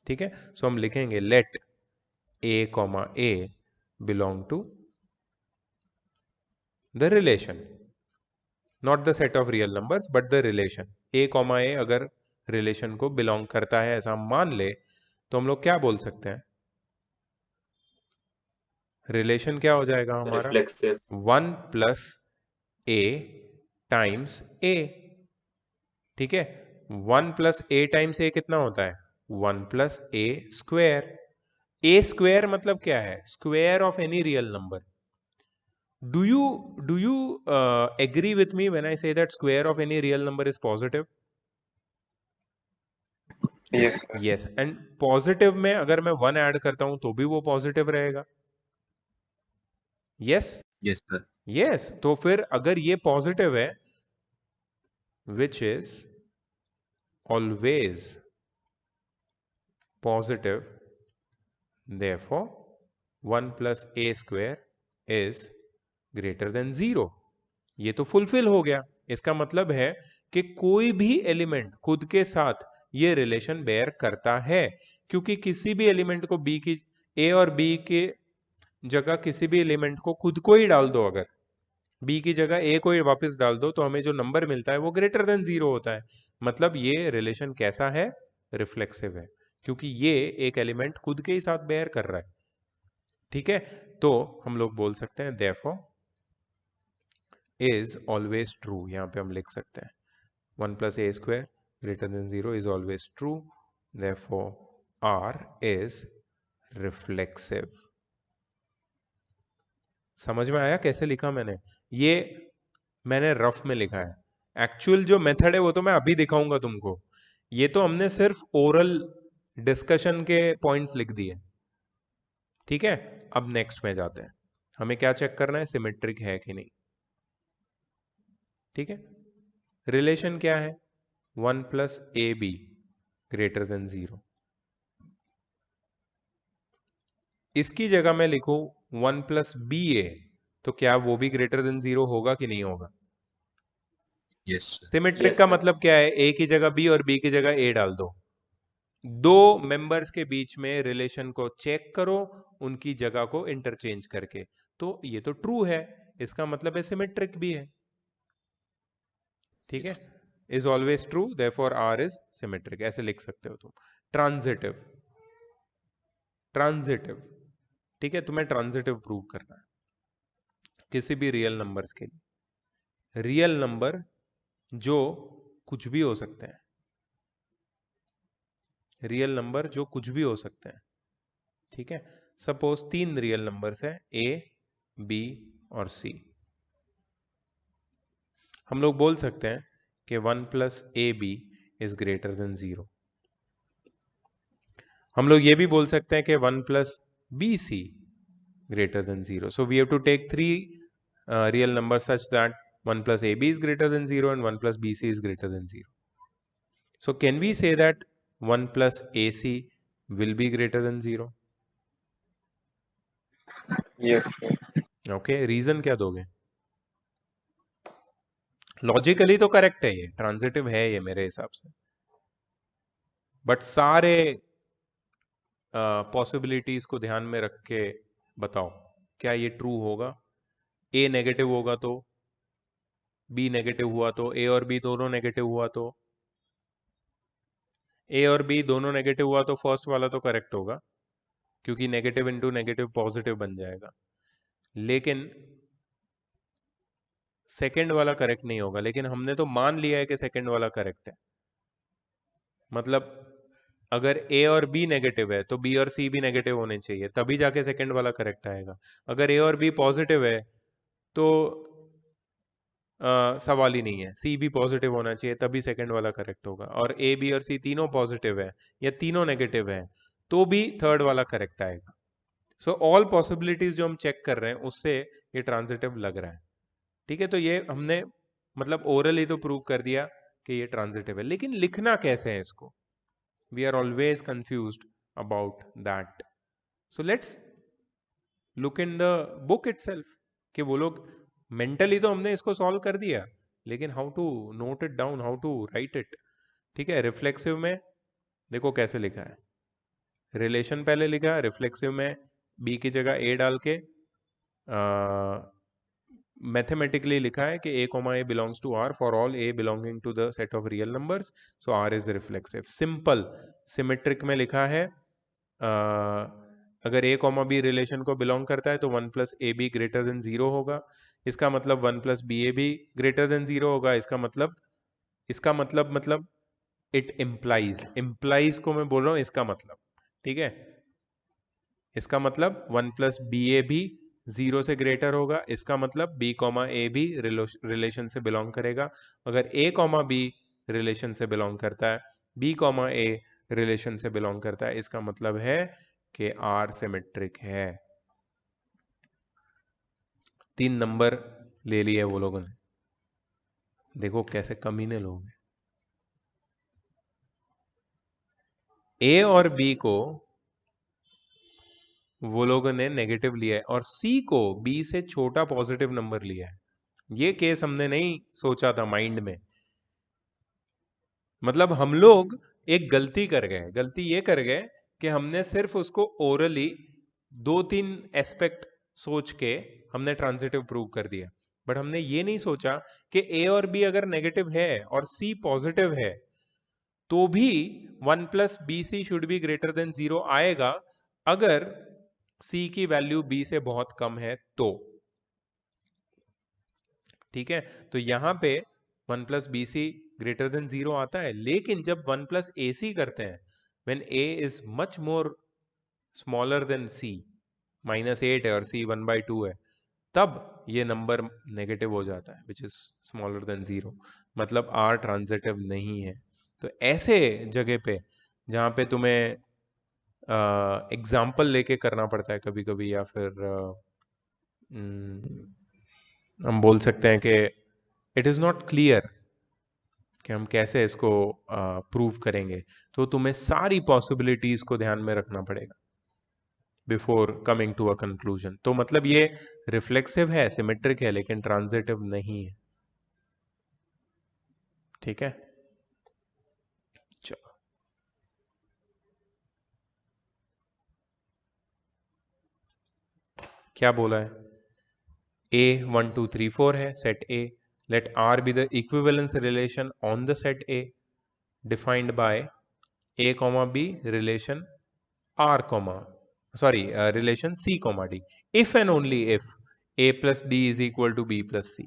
ठीक है। सो हम लिखेंगे let A, A belong to the relation, not the set of real numbers but the relation. A comma A अगर रिलेशन को बिलोंग करता है ऐसा हम मान ले तो हम लोग क्या बोल सकते हैं, रिलेशन क्या हो जाएगा हमारा, रिफ्लेक्सिव 1 प्लस ए टाइम्स ए। ठीक है, 1 प्लस ए टाइम्स ए कितना होता है, 1 प्लस ए स्क्वेयर। ए स्क्वेयर मतलब क्या है, square of any real number. Do you agree with me when I say that square of any real number is positive? Yes, sir. Yes, and positive में अगर मैं 1 add करता हूं तो भी वो पॉजिटिव रहेगा। Yes, Yes, sir. yes, तो फिर अगर ये पॉजिटिव है, which is always positive, therefore 1 plus a square is greater than 0। ये तो फुलफिल हो गया। इसका मतलब है कि कोई भी एलिमेंट खुद के साथ ये रिलेशन बेयर करता है, क्योंकि किसी भी एलिमेंट को बी की, ए और बी के जगह किसी भी एलिमेंट को खुद को ही डाल दो, अगर बी की जगह ए को ही वापस डाल दो तो हमें जो नंबर मिलता है वो ग्रेटर देन 0 होता है। मतलब ये रिलेशन कैसा है, रिफ्लेक्सिव है, क्योंकि ये एक एलिमेंट खुद के ही साथ बेयर कर रहा है। ठीक है, तो हम लोग बोल सकते हैं therefore is always true। यहां पे हम लिख सकते हैं 1 plus a square greater than 0 is always true, therefore R is reflexive। समझ में आया कैसे लिखा मैंने, ये मैंने रफ में लिखा है, एक्चुअल जो मेथड है वो तो मैं अभी दिखाऊंगा तुमको। ये तो हमने सिर्फ ओरल डिस्कशन के पॉइंट्स लिख दिए। ठीक है, अब नेक्स्ट में जाते हैं, हमें क्या चेक करना है, सिमेट्रिक है कि नहीं। ठीक है, रिलेशन क्या है, 1 plus A B greater than 0। इसकी जगह मैं लिखूं 1 प्लस बी ए, तो क्या वो भी ग्रेटर देन 0 होगा कि नहीं होगा। Yes, sir. सिमेट्रिक Yes, का sir. मतलब क्या है, ए की जगह बी और बी की जगह ए डाल दो, दो मेंबर्स के बीच में रिलेशन को चेक करो उनकी जगह को इंटरचेंज करके, तो ये तो ट्रू है, इसका मतलब है सिमेट्रिक भी है। ठीक है, Yes. Is always true therefore R is symmetric, ऐसे लिख सकते हो तुम। ट्रांजिटिव, ट्रांजिटिव, ठीक है, तुम्हें ट्रांजिटिव प्रूव करना है किसी भी रियल नंबर्स के लिए। रियल नंबर जो कुछ भी हो सकते हैं, रियल नंबर जो कुछ भी हो सकते हैं। ठीक है, सपोज 3 रियल नंबर्स है ए बी और सी, हम लोग बोल सकते हैं कि 1 plus A B is greater than 0। हम लोग ये भी बोल सकते हैं कि 1 plus B C greater than 0। So we have to take 3 real numbers such that 1 plus AB is greater than 0 and 1 plus BC is greater than 0. So can we say that 1 plus AC will be greater than 0? Yes, sir. Okay, reason क्या दोगे? Logically तो correct है, ये transitive है ये मेरे हिसाब से, बट सारे पॉसिबिलिटीज को ध्यान में रख के बताओ क्या ये ट्रू होगा। ए नेगेटिव होगा तो, बी नेगेटिव हुआ तो, ए और बी दोनों नेगेटिव हुआ तो, ए और बी दोनों नेगेटिव हुआ तो फर्स्ट वाला तो करेक्ट होगा, क्योंकि नेगेटिव इंटू नेगेटिव पॉजिटिव बन जाएगा, लेकिन सेकंड वाला करेक्ट नहीं होगा। लेकिन हमने तो मान लिया है कि सेकंड वाला करेक्ट है, मतलब अगर ए और बी नेगेटिव है तो बी और सी भी नेगेटिव होने चाहिए, तभी जाके सेकंड वाला करेक्ट आएगा। अगर ए और बी पॉजिटिव है तो सवाल ही नहीं है, सी भी पॉजिटिव होना चाहिए तभी सेकंड वाला करेक्ट होगा। और ए बी और सी तीनों पॉजिटिव है या तीनों नेगेटिव है तो भी थर्ड वाला करेक्ट आएगा। सो ऑल पॉसिबिलिटीज जो हम चेक कर रहे हैं उससे ये ट्रांजिटिव लग रहा है। ठीक है, तो ये हमने मतलब ओरली तो प्रूव कर दिया कि ये ट्रांजिटिव है, लेकिन लिखना कैसे है इसको, we are always confused about that. So let's look in the book itself, कि वो लोग मेंटली तो हमने इसको सॉल्व कर दिया, लेकिन how to note it down, how to write it. ठीक है, रिफ्लेक्सिव में देखो कैसे लिखा है, रिलेशन पहले लिखा है, रिफ्लेक्सिव में बी की जगह ए डाल के मैथमेटिकली लिखा है कि a comma a belongs to r for all a belonging to the set of real numbers, so r is reflexive. Simple symmetric में लिखा है अगर a कॉमा b रिलेशन को बिलोंग करता है तो 1 plus A B greater than 0 होगा, इसका मतलब 1 plus B A B greater than 0 होगा, इसका मतलब इट इम्प्लाइज को मैं बोल रहा हूँ इसका मतलब, ठीक है, इसका मतलब 1 प्लस बी ए भी 0 से ग्रेटर होगा, इसका मतलब b कॉमा ए भी रिलेशन से बिलोंग करेगा। अगर a कॉमा b रिलेशन से बिलोंग करता है, b कॉमा a रिलेशन से बिलोंग करता है, इसका मतलब है कि r सिमेट्रिक है। 3 नंबर ले लिए वो लोगों ने, देखो कैसे कमीने लोग हैं। a और b को वो लोगों ने नेगेटिव लिया है और c को b से छोटा पॉजिटिव नंबर लिया है। ये केस हमने नहीं सोचा था माइंड में, मतलब हम लोग एक गलती कर गए। गलती ये कर गए कि हमने सिर्फ उसको ओरली 2-3 एस्पेक्ट सोच के हमने ट्रांजिटिव प्रूव कर दिया, बट हमने ये नहीं सोचा कि a और b अगर नेगेटिव है और c पॉजिटिव है तो भी 1 plus B C should be greater than 0 आएगा अगर c की वैल्यू b से बहुत कम है तो, ठीक है। तो यहां पे 1 plus B C greater than 0 आता है, लेकिन जब 1 प्लस ए सी करते हैं when a is much more smaller than c, -8 है और c 1/2 है, तब ये नंबर नेगेटिव हो जाता है विच इज स्मॉलर देन 0, मतलब r ट्रांजिटिव नहीं है। तो ऐसे जगह पे जहाँ पे तुम्हें एग्जाम्पल लेके करना पड़ता है कभी कभी, या फिर हम बोल सकते हैं कि इट इज़ नॉट क्लियर कि हम कैसे इसको प्रूव करेंगे, तो तुम्हें सारी पॉसिबिलिटीज को ध्यान में रखना पड़ेगा before coming to a conclusion. तो मतलब ये रिफ्लेक्सिव है, सिमेट्रिक है, लेकिन ट्रांजिटिव नहीं है, ठीक है। चलो क्या बोला है, a 1 2 3 4 है set A, let R be the equivalence relation on the set A defined by a comma b relation R comma relation C comma D, if and only if a plus D is equal to b plus C,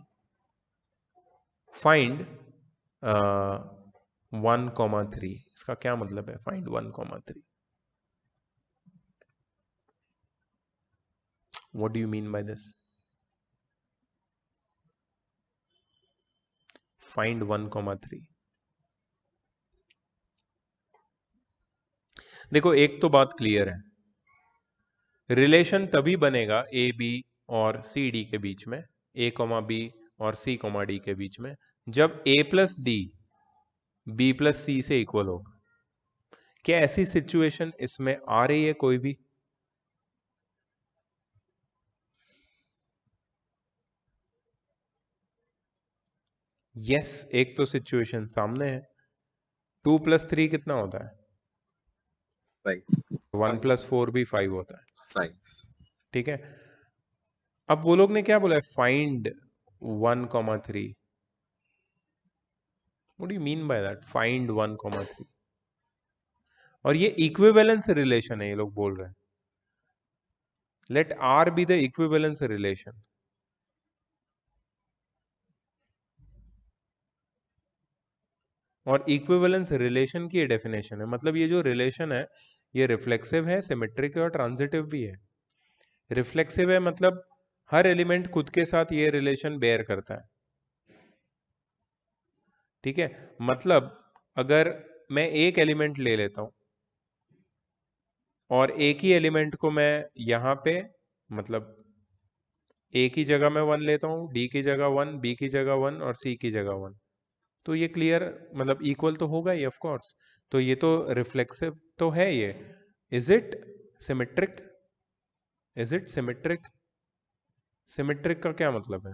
find 1 comma 3। इसका क्या मतलब है find 1 comma 3? What do you mean by this? Find 1 comma 3। देखो एक तो बात clear है, relation तभी बनेगा ए बी और सी डी के बीच में, ए कॉमा बी और सी कॉमा डी के बीच में, जब ए प्लस डी बी प्लस सी से इक्वल होगा। क्या ऐसी सिचुएशन इसमें आ रही है कोई भी? यस, एक तो सिचुएशन सामने है। 2 + 3 कितना होता है? 5 1 + 4 भी 5 होता है, 5 ठीक है। अब वो लोग ने क्या बोला है, find 1 comma 3। What do you mean by that, find 1 comma 3? और ये इक्विवेलेंस रिलेशन है, ये लोग बोल रहे हैं let R be the equivalence relation. और इक्विवेलेंस रिलेशन की डेफिनेशन है, मतलब ये जो रिलेशन है ये रिफ्लेक्सिव है, सिमेट्रिक है और ट्रांजिटिव भी है। रिफ्लेक्सिव है मतलब हर एलिमेंट खुद के साथ ये रिलेशन बेयर करता है, ठीक है। मतलब अगर मैं एक एलिमेंट ले लेता हूं और एक ही एलिमेंट को मैं यहां पे, मतलब ए की जगह मैं 1 लेता हूं, डी की जगह 1, बी की जगह 1 और सी की जगह 1, तो ये क्लियर मतलब इक्वल तो होगा ही ऑफ कोर्स। तो ये तो रिफ्लेक्सिव तो है ये। Is it symmetric? Is it symmetric? Symmetric का क्या मतलब है?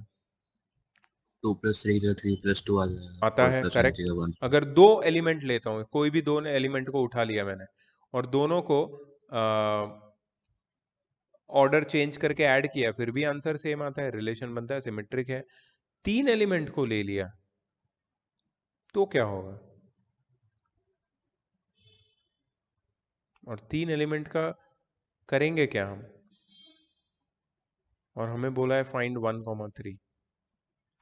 2 + 3 = 3 + 2 आता है, करेक्ट। अगर दो एलिमेंट लेता हूं, कोई भी दो एलिमेंट को उठा लिया मैंने और दोनों को ऑर्डर चेंज करके ऐड किया फिर भी आंसर सेम आता है, रिलेशन बनता है, सिमेट्रिक है। 3 एलिमेंट को ले लिया तो क्या होगा? और 3 एलिमेंट का करेंगे क्या हम? और हमें बोला है फाइंड 1,3।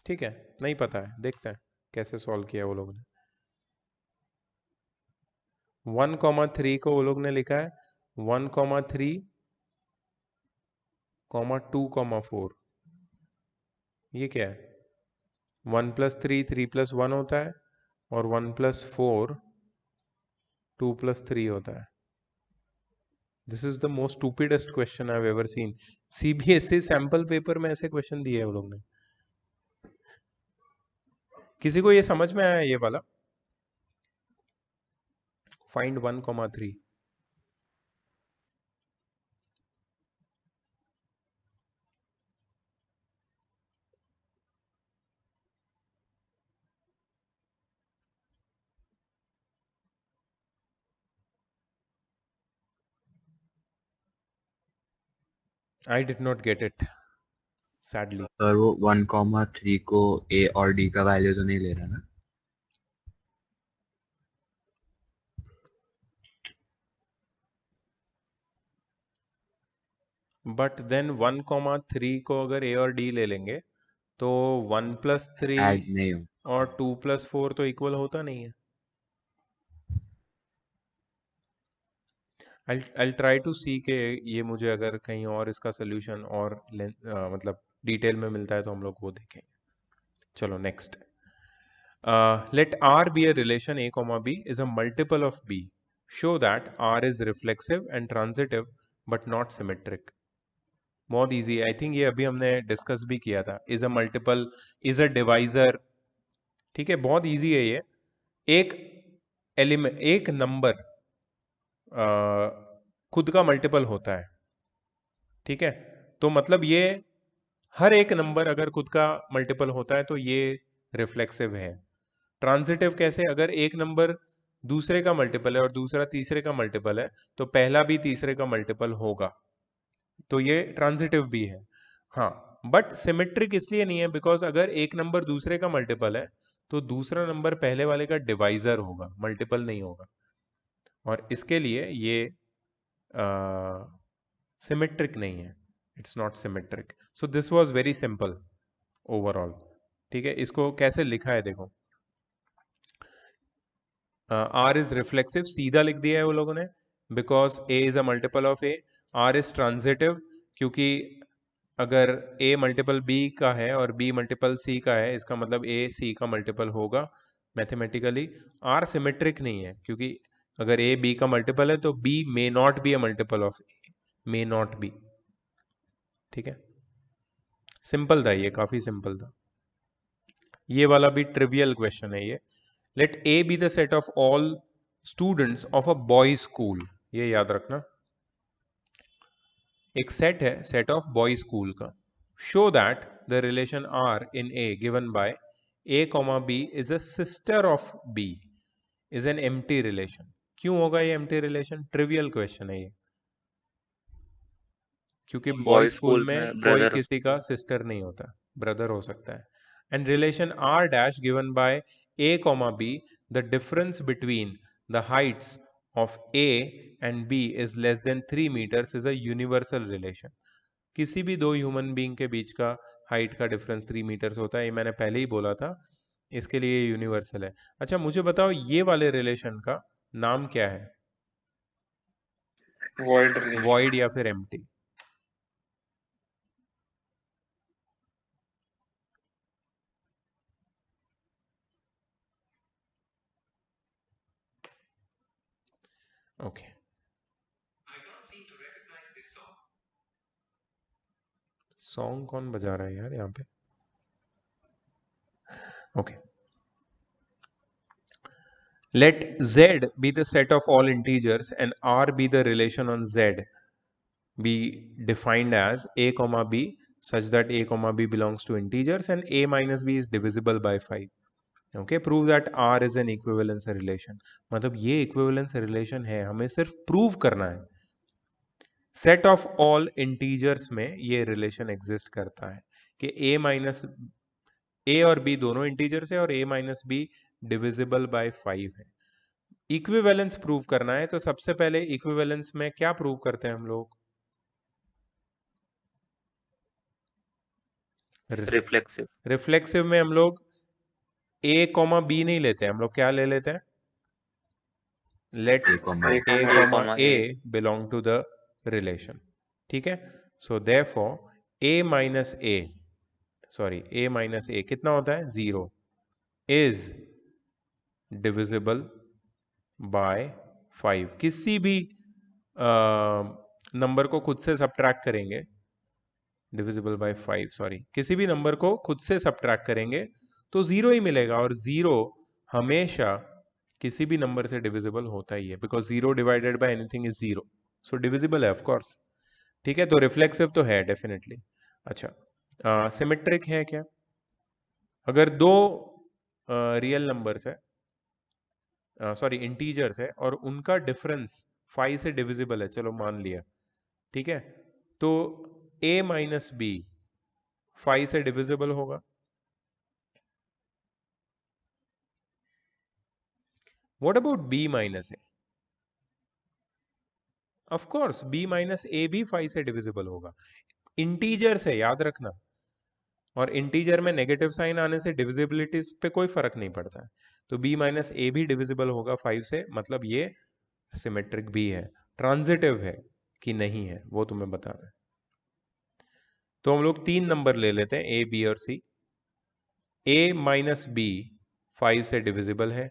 ठीक है, नहीं पता है, देखते हैं कैसे सॉल्व किया वो लोग ने। 1,3 को वो लोग ने लिखा है 1,3, 2,4। ये क्या है? 1 + 3 3 + 1 होता है, और 1 + 4 2 + 3 होता है। This is the most stupidest question I have ever seen. CBSE sample paper में ऐसे क्वेश्चन दिए हैं वो लोग ने। किसी को ये समझ में आया ये वाला? Find 1,3। I did not get it, sadly. Sir वो 1,3 को A और D का वैल्यू तो नहीं ले रहा ना? बट देन 1,3 को अगर A और D ले लेंगे तो 1 + 3 ऐड नहीं हो। और 2 + 4 तो इक्वल होता नहीं है। I'll try to see के ये मुझे अगर कहीं और इसका सोल्यूशन और मतलब डिटेल में मिलता है तो हम लोग वो देखेंगे। चलो next. Let R be a relation A, B is a multiple of B. Show that R is reflexive and transitive but not symmetric. बहुत इजी है, आई थिंक ये अभी हमने डिस्कस भी किया था। Is a multiple, is a divisor. ठीक है, बहुत इजी है ये। एक एलिमेंट, एक नंबर खुद का मल्टीपल होता है। ठीक है, तो मतलब ये हर एक नंबर अगर खुद का मल्टीपल होता है तो ये रिफ्लेक्सिव है। ट्रांजिटिव कैसे? अगर एक नंबर दूसरे का मल्टीपल है और दूसरा तीसरे का मल्टीपल है तो पहला भी तीसरे का मल्टीपल होगा, तो ये ट्रांजिटिव भी है। हाँ, बट सिमेट्रिक इसलिए नहीं है बिकॉज अगर एक नंबर दूसरे का मल्टीपल है तो दूसरा नंबर पहले वाले का डिवाइजर होगा, मल्टीपल नहीं होगा। और इसके लिए ये सिमेट्रिक नहीं है, it's not symmetric. So this was very simple overall. ठीक है, इसको कैसे लिखा है देखो। आर इज रिफ्लेक्सिव सीधा लिख दिया है वो लोगों ने, because A is a multiple of A. R is transitive क्योंकि अगर a मल्टीपल b का है और b मल्टीपल c का है, इसका मतलब a c का मल्टीपल होगा मैथमेटिकली। r सिमेट्रिक नहीं है क्योंकि अगर a b का मल्टीपल है तो b may not be a multiple of a, may not be. ठीक है, सिंपल था ये, काफी सिंपल था। ये वाला भी ट्रिवियल क्वेश्चन है ये। Let a B the set of all students of a boys school. ये याद रखना, एक सेट है, सेट ऑफ बॉय स्कूल का। Show that the relation R in A given by a, b is a sister of b is an empty relation. क्यों होगा ये empty relation? Trivial question है ये, क्योंकि बॉय स्कूल में कोई brother किसी का सिस्टर नहीं होता, ब्रदर हो सकता है। And relation R dash given by a, b the difference between the heights of A and B is less than 3 meters is a universal relation. किसी भी दो ह्यूमन बीइंग के बीच का हाइट का डिफरेंस 3 मीटर्स होता है, ये मैंने पहले ही बोला था, इसके लिए ये यूनिवर्सल है। अच्छा मुझे बताओ ये वाले रिलेशन का नाम क्या है? void relation. वॉइड या फिर एम्प्टी? ओके, सॉन्ग कौन बजा रहा है यार यहाँ पे? Okay, let z be the set of all integers and r be the relation on z be defined as a, b such that a, b belongs to integers and a minus b is divisible by 5. Okay, prove that r is an equivalence relation. मतलब ये equivalence relation है, हमें सिर्फ prove करना है। Set of all integers में ये relation exist करता है कि ए और बी दोनों इंटीजर्स है और a minus be divisible by 5 है। इक्विवेलेंस प्रूव करना है तो सबसे पहले इक्विवेलेंस में क्या प्रूव करते हैं हम लोग? रिफ्लेक्सिव। रिफ्लेक्सिव में हम लोग a कॉमा बी नहीं लेते हैं, हम लोग क्या ले लेते हैं? Let A comma a A comma comma a A. Belong to the relation. ठीक है, so therefore a minus a कितना होता है? 0 इज डिविजिबल बाय 5। किसी भी नंबर को खुद से सब्ट्रैक्ट करेंगे, डिविजिबल बाय 5 सॉरी, किसी भी नंबर को खुद से सब्ट्रैक्ट करेंगे तो 0 ही मिलेगा, और 0 हमेशा किसी भी नंबर से डिविजिबल होता ही है, because 0 divided by anything is 0, so divisible है ऑफ कोर्स। ठीक है, तो रिफ्लेक्सिव तो है डेफिनेटली। अच्छा, सिमेट्रिक है क्या? अगर दो रियल नंबर्स है, सॉरी इंटीजर्स है, और उनका डिफरेंस 5 से डिविजिबल है, चलो मान लिया, ठीक है, तो a माइनस बी 5 से डिविजिबल होगा। What about b minus A? Of course b minus A भी 5 से डिविजिबल होगा। इंटीजर्स है, याद रखना, और इंटीजर में नेगेटिव साइन आने से डिविजिबिलिटी पे कोई फर्क नहीं पड़ता है, तो b माइनस ए भी डिविजिबल होगा 5 से, मतलब ये सिमेट्रिक भी है। ट्रांजिटिव है कि नहीं है वो तुम्हें बताना है। तो हम लोग 3 नंबर ले लेते हैं, ए बी और सी। a माइनस बी 5 से डिविजिबल है,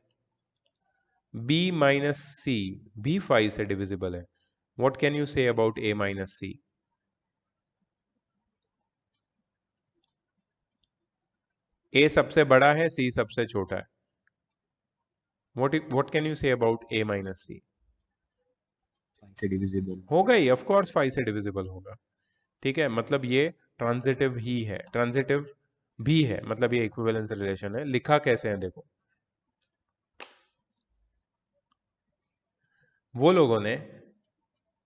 b माइनस सी भी 5 से डिविजिबल है। What can you say about a minus C? a सबसे बड़ा है, c सबसे छोटा है। What can you say about a minus C? 5 से divisible. होगा ही, ऑफ कोर्स 5 से डिविजिबल होगा। ठीक है, मतलब ये ट्रांजिटिव ही है, ट्रांजिटिव भी है, मतलब ये इक्विवेलेंस रिलेशन है। लिखा कैसे है देखो, वो लोगों ने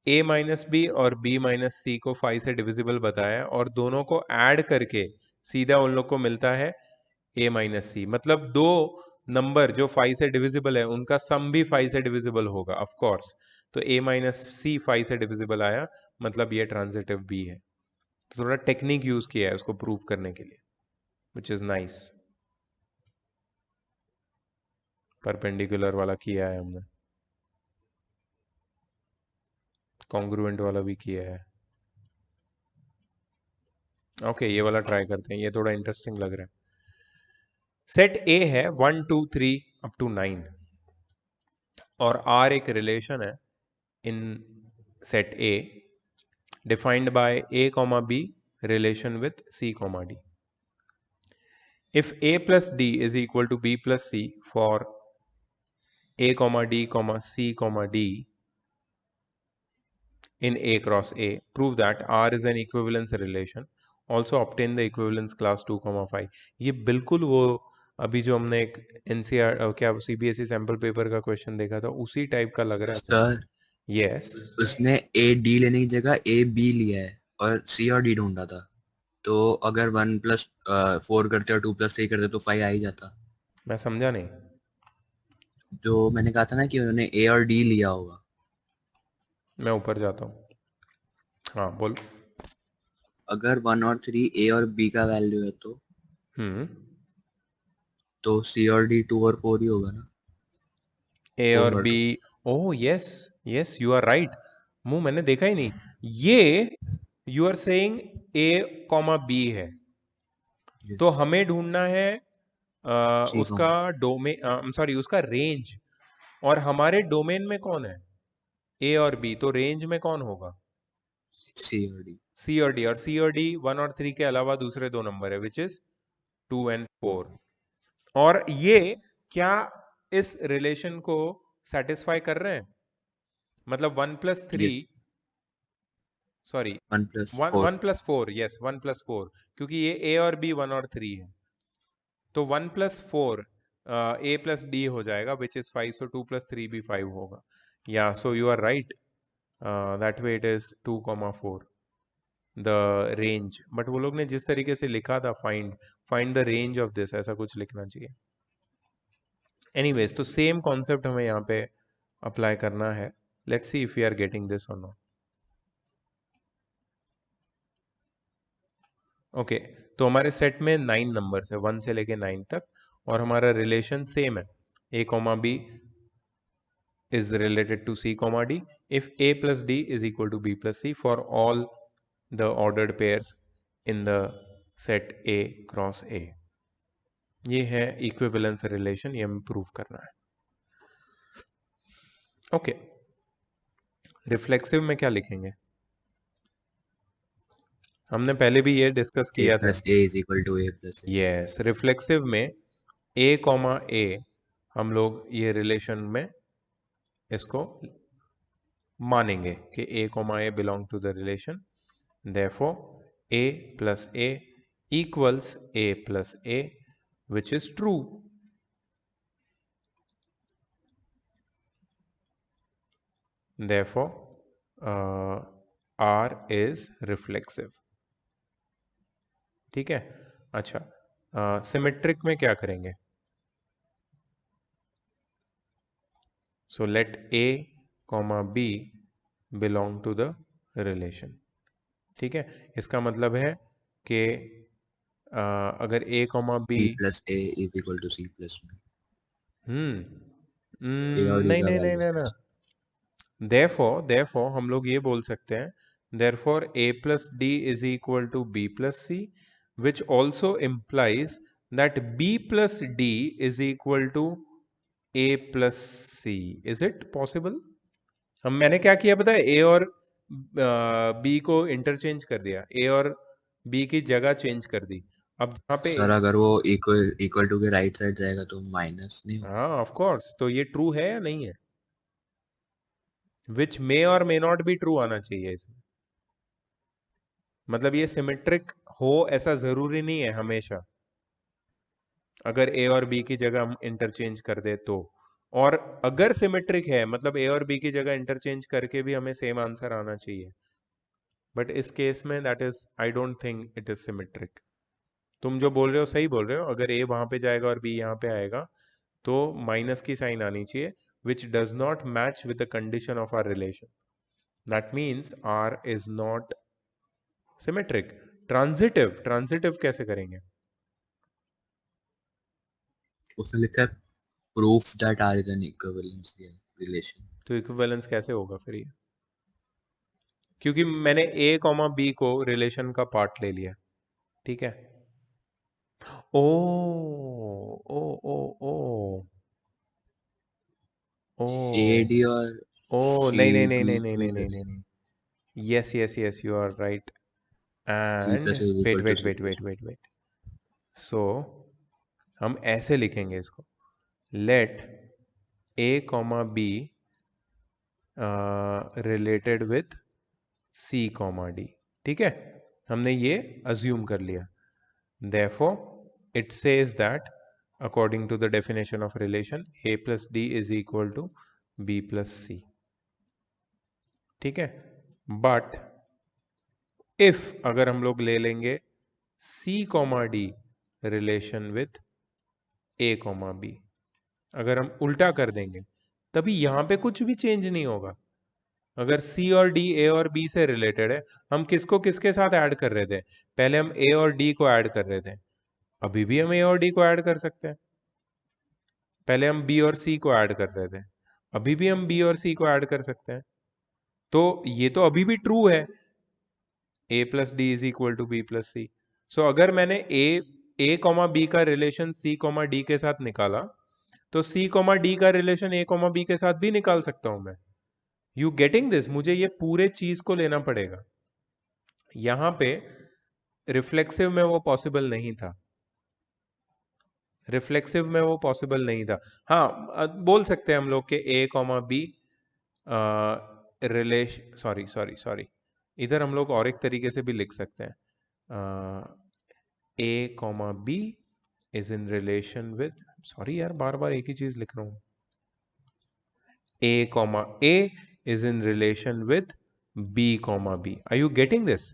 a माइनस बी और b माइनस सी को 5 से डिविजिबल बताया, और दोनों को ऐड करके सीधा उन लोग को मिलता है a माइनस सी। मतलब दो नंबर जो 5 से डिविजिबल है उनका सम भी 5 से डिविजिबल होगा ऑफ कोर्स। तो a माइनस सी 5 से डिविजिबल आया, मतलब ये ट्रांजिटिव भी है। तो थोड़ा टेक्निक यूज किया है उसको प्रूव करने के लिए, विच इज नाइस। परपेंडिकुलर वाला किया है हमने, कॉन्ग्रुएंट वाला भी किया है। ओके, ये वाला ट्राई करते हैं, ये थोड़ा इंटरेस्टिंग लग रहा है। सेट ए है 1 2 3 अप टू 9, और R एक रिलेशन है in set A defined by a comma b relation with c comma d। If a plus d is equal to b plus c for a comma d comma c comma d in A cross A, prove that R is an equivalence relation. Also obtain the equivalence class 2,5। ये बिल्कुल वो अभी जो हमने एक NCR क्या CBSE sample paper का question देखा था उसी टाइप का लग रहा है। सर यस, उसने A D लेने की जगह A B लिया है और C और D ढूंढा था, तो अगर 1 प्लस 4 करते और 2 प्लस 3 करते तो 5 आ ही जाता। मैं समझा नहीं। जो मैंने कहा था ना कि उन्होंने A और D लिया होगा। मैं ऊपर जाता हूँ, हाँ बोल। अगर 1 और 3 A और B का वैल्यू है तो C और D 2 और 4 ही होगा ना। ए Four और और बी, oh yes yes you are right. मुंह मैंने देखा ही नहीं। ये you are saying A comma B है, Yes. तो हमें ढूंढना है C उसका डोमेन, सॉरी उसका रेंज, और हमारे डोमेन में कौन है? ए और बी, तो रेंज में कौन होगा? C और D सी और डी, और सी और डी 1 और 3 के अलावा दूसरे दो नंबर है विच इज 2 एंड 4। और ये क्या इस रिलेशन को सेटिस्फाई कर रहे हैं? मतलब 1 plus 3, Yes. Sorry 1 plus 4 1 plus 4, yes 1 plus 4, क्योंकि ये ए और बी 1 और 3 है, तो 1 प्लस 4 ए प्लस डी हो जाएगा विच इज 5, सो 2 प्लस 3 भी 5 होगा। या so you are right, that way it is 2,4 the range, but वो लोग ने जिस तरीके से लिखा था find the range of this, ऐसा कुछ लिखना चाहिए। एनीवेज, तो सेम कॉन्सेप्ट हमें यहाँ पे अप्लाई करना है। Let's see if you are getting this or not. Okay, तो हमारे सेट में 9 नंबर्स है, 1 से लेके 9 तक, और हमारा रिलेशन सेम है, a comma b is related to c comma d if a plus d is equal to b plus c for all the ordered pairs in the set a cross a। ये है equivalence relation, ये हमें prove करना है। Okay, reflexive में क्या लिखेंगे? हमने पहले भी ये डिस्कस a किया था। plus a is equal to a plus a। Yes, reflexive में a कॉमा a हम लोग ये रिलेशन में इसको मानेंगे कि a comma a belong to the relation, therefore a plus a equals a plus a which is true. Therefore R is reflexive. ठीक है, अच्छा, सिमेट्रिक में क्या करेंगे? So let a comma b belong to the relation. ठीक है, इसका मतलब है कि अगर a comma b, b plus a is equal to c plus b। a और d नहीं का नहीं नहीं वैल्यू नहीं ना, therefore हम लोग ये बोल सकते हैं therefore a plus d is equal to b plus c, which also implies that b plus d is equal to a plus c। is it possible? मैंने क्या किया पता है, a और b को इंटरचेंज कर दिया, a और b की जगह चेंज कर दी। अब जहाँ पे, सर अगर वो इक्वल टू के राइट साइड जाएगा तो माइनस नहीं होगा? हाँ ऑफ कोर्स, तो ये ट्रू है या नहीं है? विच मे और मे नॉट बी ट्रू आना चाहिए इसमें। मतलब ये सिमेट्रिक हो ऐसा जरूरी नहीं है हमेशा, अगर a और b की जगह हम इंटरचेंज कर दे तो। और अगर सिमेट्रिक है मतलब a और b की जगह इंटरचेंज करके भी हमें सेम आंसर आना चाहिए, बट इस केस में that is, I don't think it is symmetric. तुम जो बोल रहे हो सही बोल रहे हो, अगर a वहां पे जाएगा और b यहाँ पे आएगा तो माइनस की साइन आनी चाहिए, which does not match with the condition of R relation. That means r is not symmetric. Transitive कैसे करेंगे? उसने लिखा है proof that R is an equivalence relation. तो इक्विवेलेंस कैसे होगा फिर ये? क्योंकि मैंने a कॉमा b को रिलेशन का पार्ट ले लिया। ठीक है, ओ ओ ओ ओ ओ ए डी और ओ, सी नहीं नहीं नहीं डी नहीं नहीं नहीं नहीं नहीं नहीं, yes yes yes, you are right. b and plus a is wait equal to wait c wait plus wait wait wait, so हम ऐसे लिखेंगे इसको, let a comma b related with c comma d। ठीक है, हमने ये assume कर लिया, therefore it says that according to the definition of relation a plus d is equal to b plus c। ठीक है, बट इफ अगर हम लोग ले लेंगे c comma d relation with a comma b, अगर हम उल्टा कर देंगे तभी यहां पे कुछ भी चेंज नहीं होगा। अगर C और D A और B से रिलेटेड है, हम किसको किसके साथ ऐड कर रहे थे? पहले हम A और D को ऐड कर रहे थे, अभी भी हम A और D को ऐड कर सकते हैं। पहले हम B और C को ऐड कर रहे थे, अभी भी हम B और C को ऐड कर सकते हैं। तो ये तो अभी भी ट्रू है, A plus D is equal to B plus C. So अगर मैंने ए कॉमा बी का रिलेशन C कॉमा डी के साथ निकाला, तो C कॉमा डी का रिलेशन A कॉमा बी के साथ भी निकाल सकता हूं मैं। You getting this? मुझे ये पूरे चीज को लेना पड़ेगा। यहां पे रिफ्लेक्सिव में वो पॉसिबल नहीं था, रिफ्लेक्सिव में वो पॉसिबल नहीं था। हाँ, बोल सकते हैं हम लोग के a comma B relation, sorry sorry sorry, इधर हम लोग और एक तरीके से भी लिख सकते हैं, a comma B is in relation with, sorry यार बार बार एक ही चीज लिख रहा हूं, a comma a is in relation with B comma B. Are you getting this?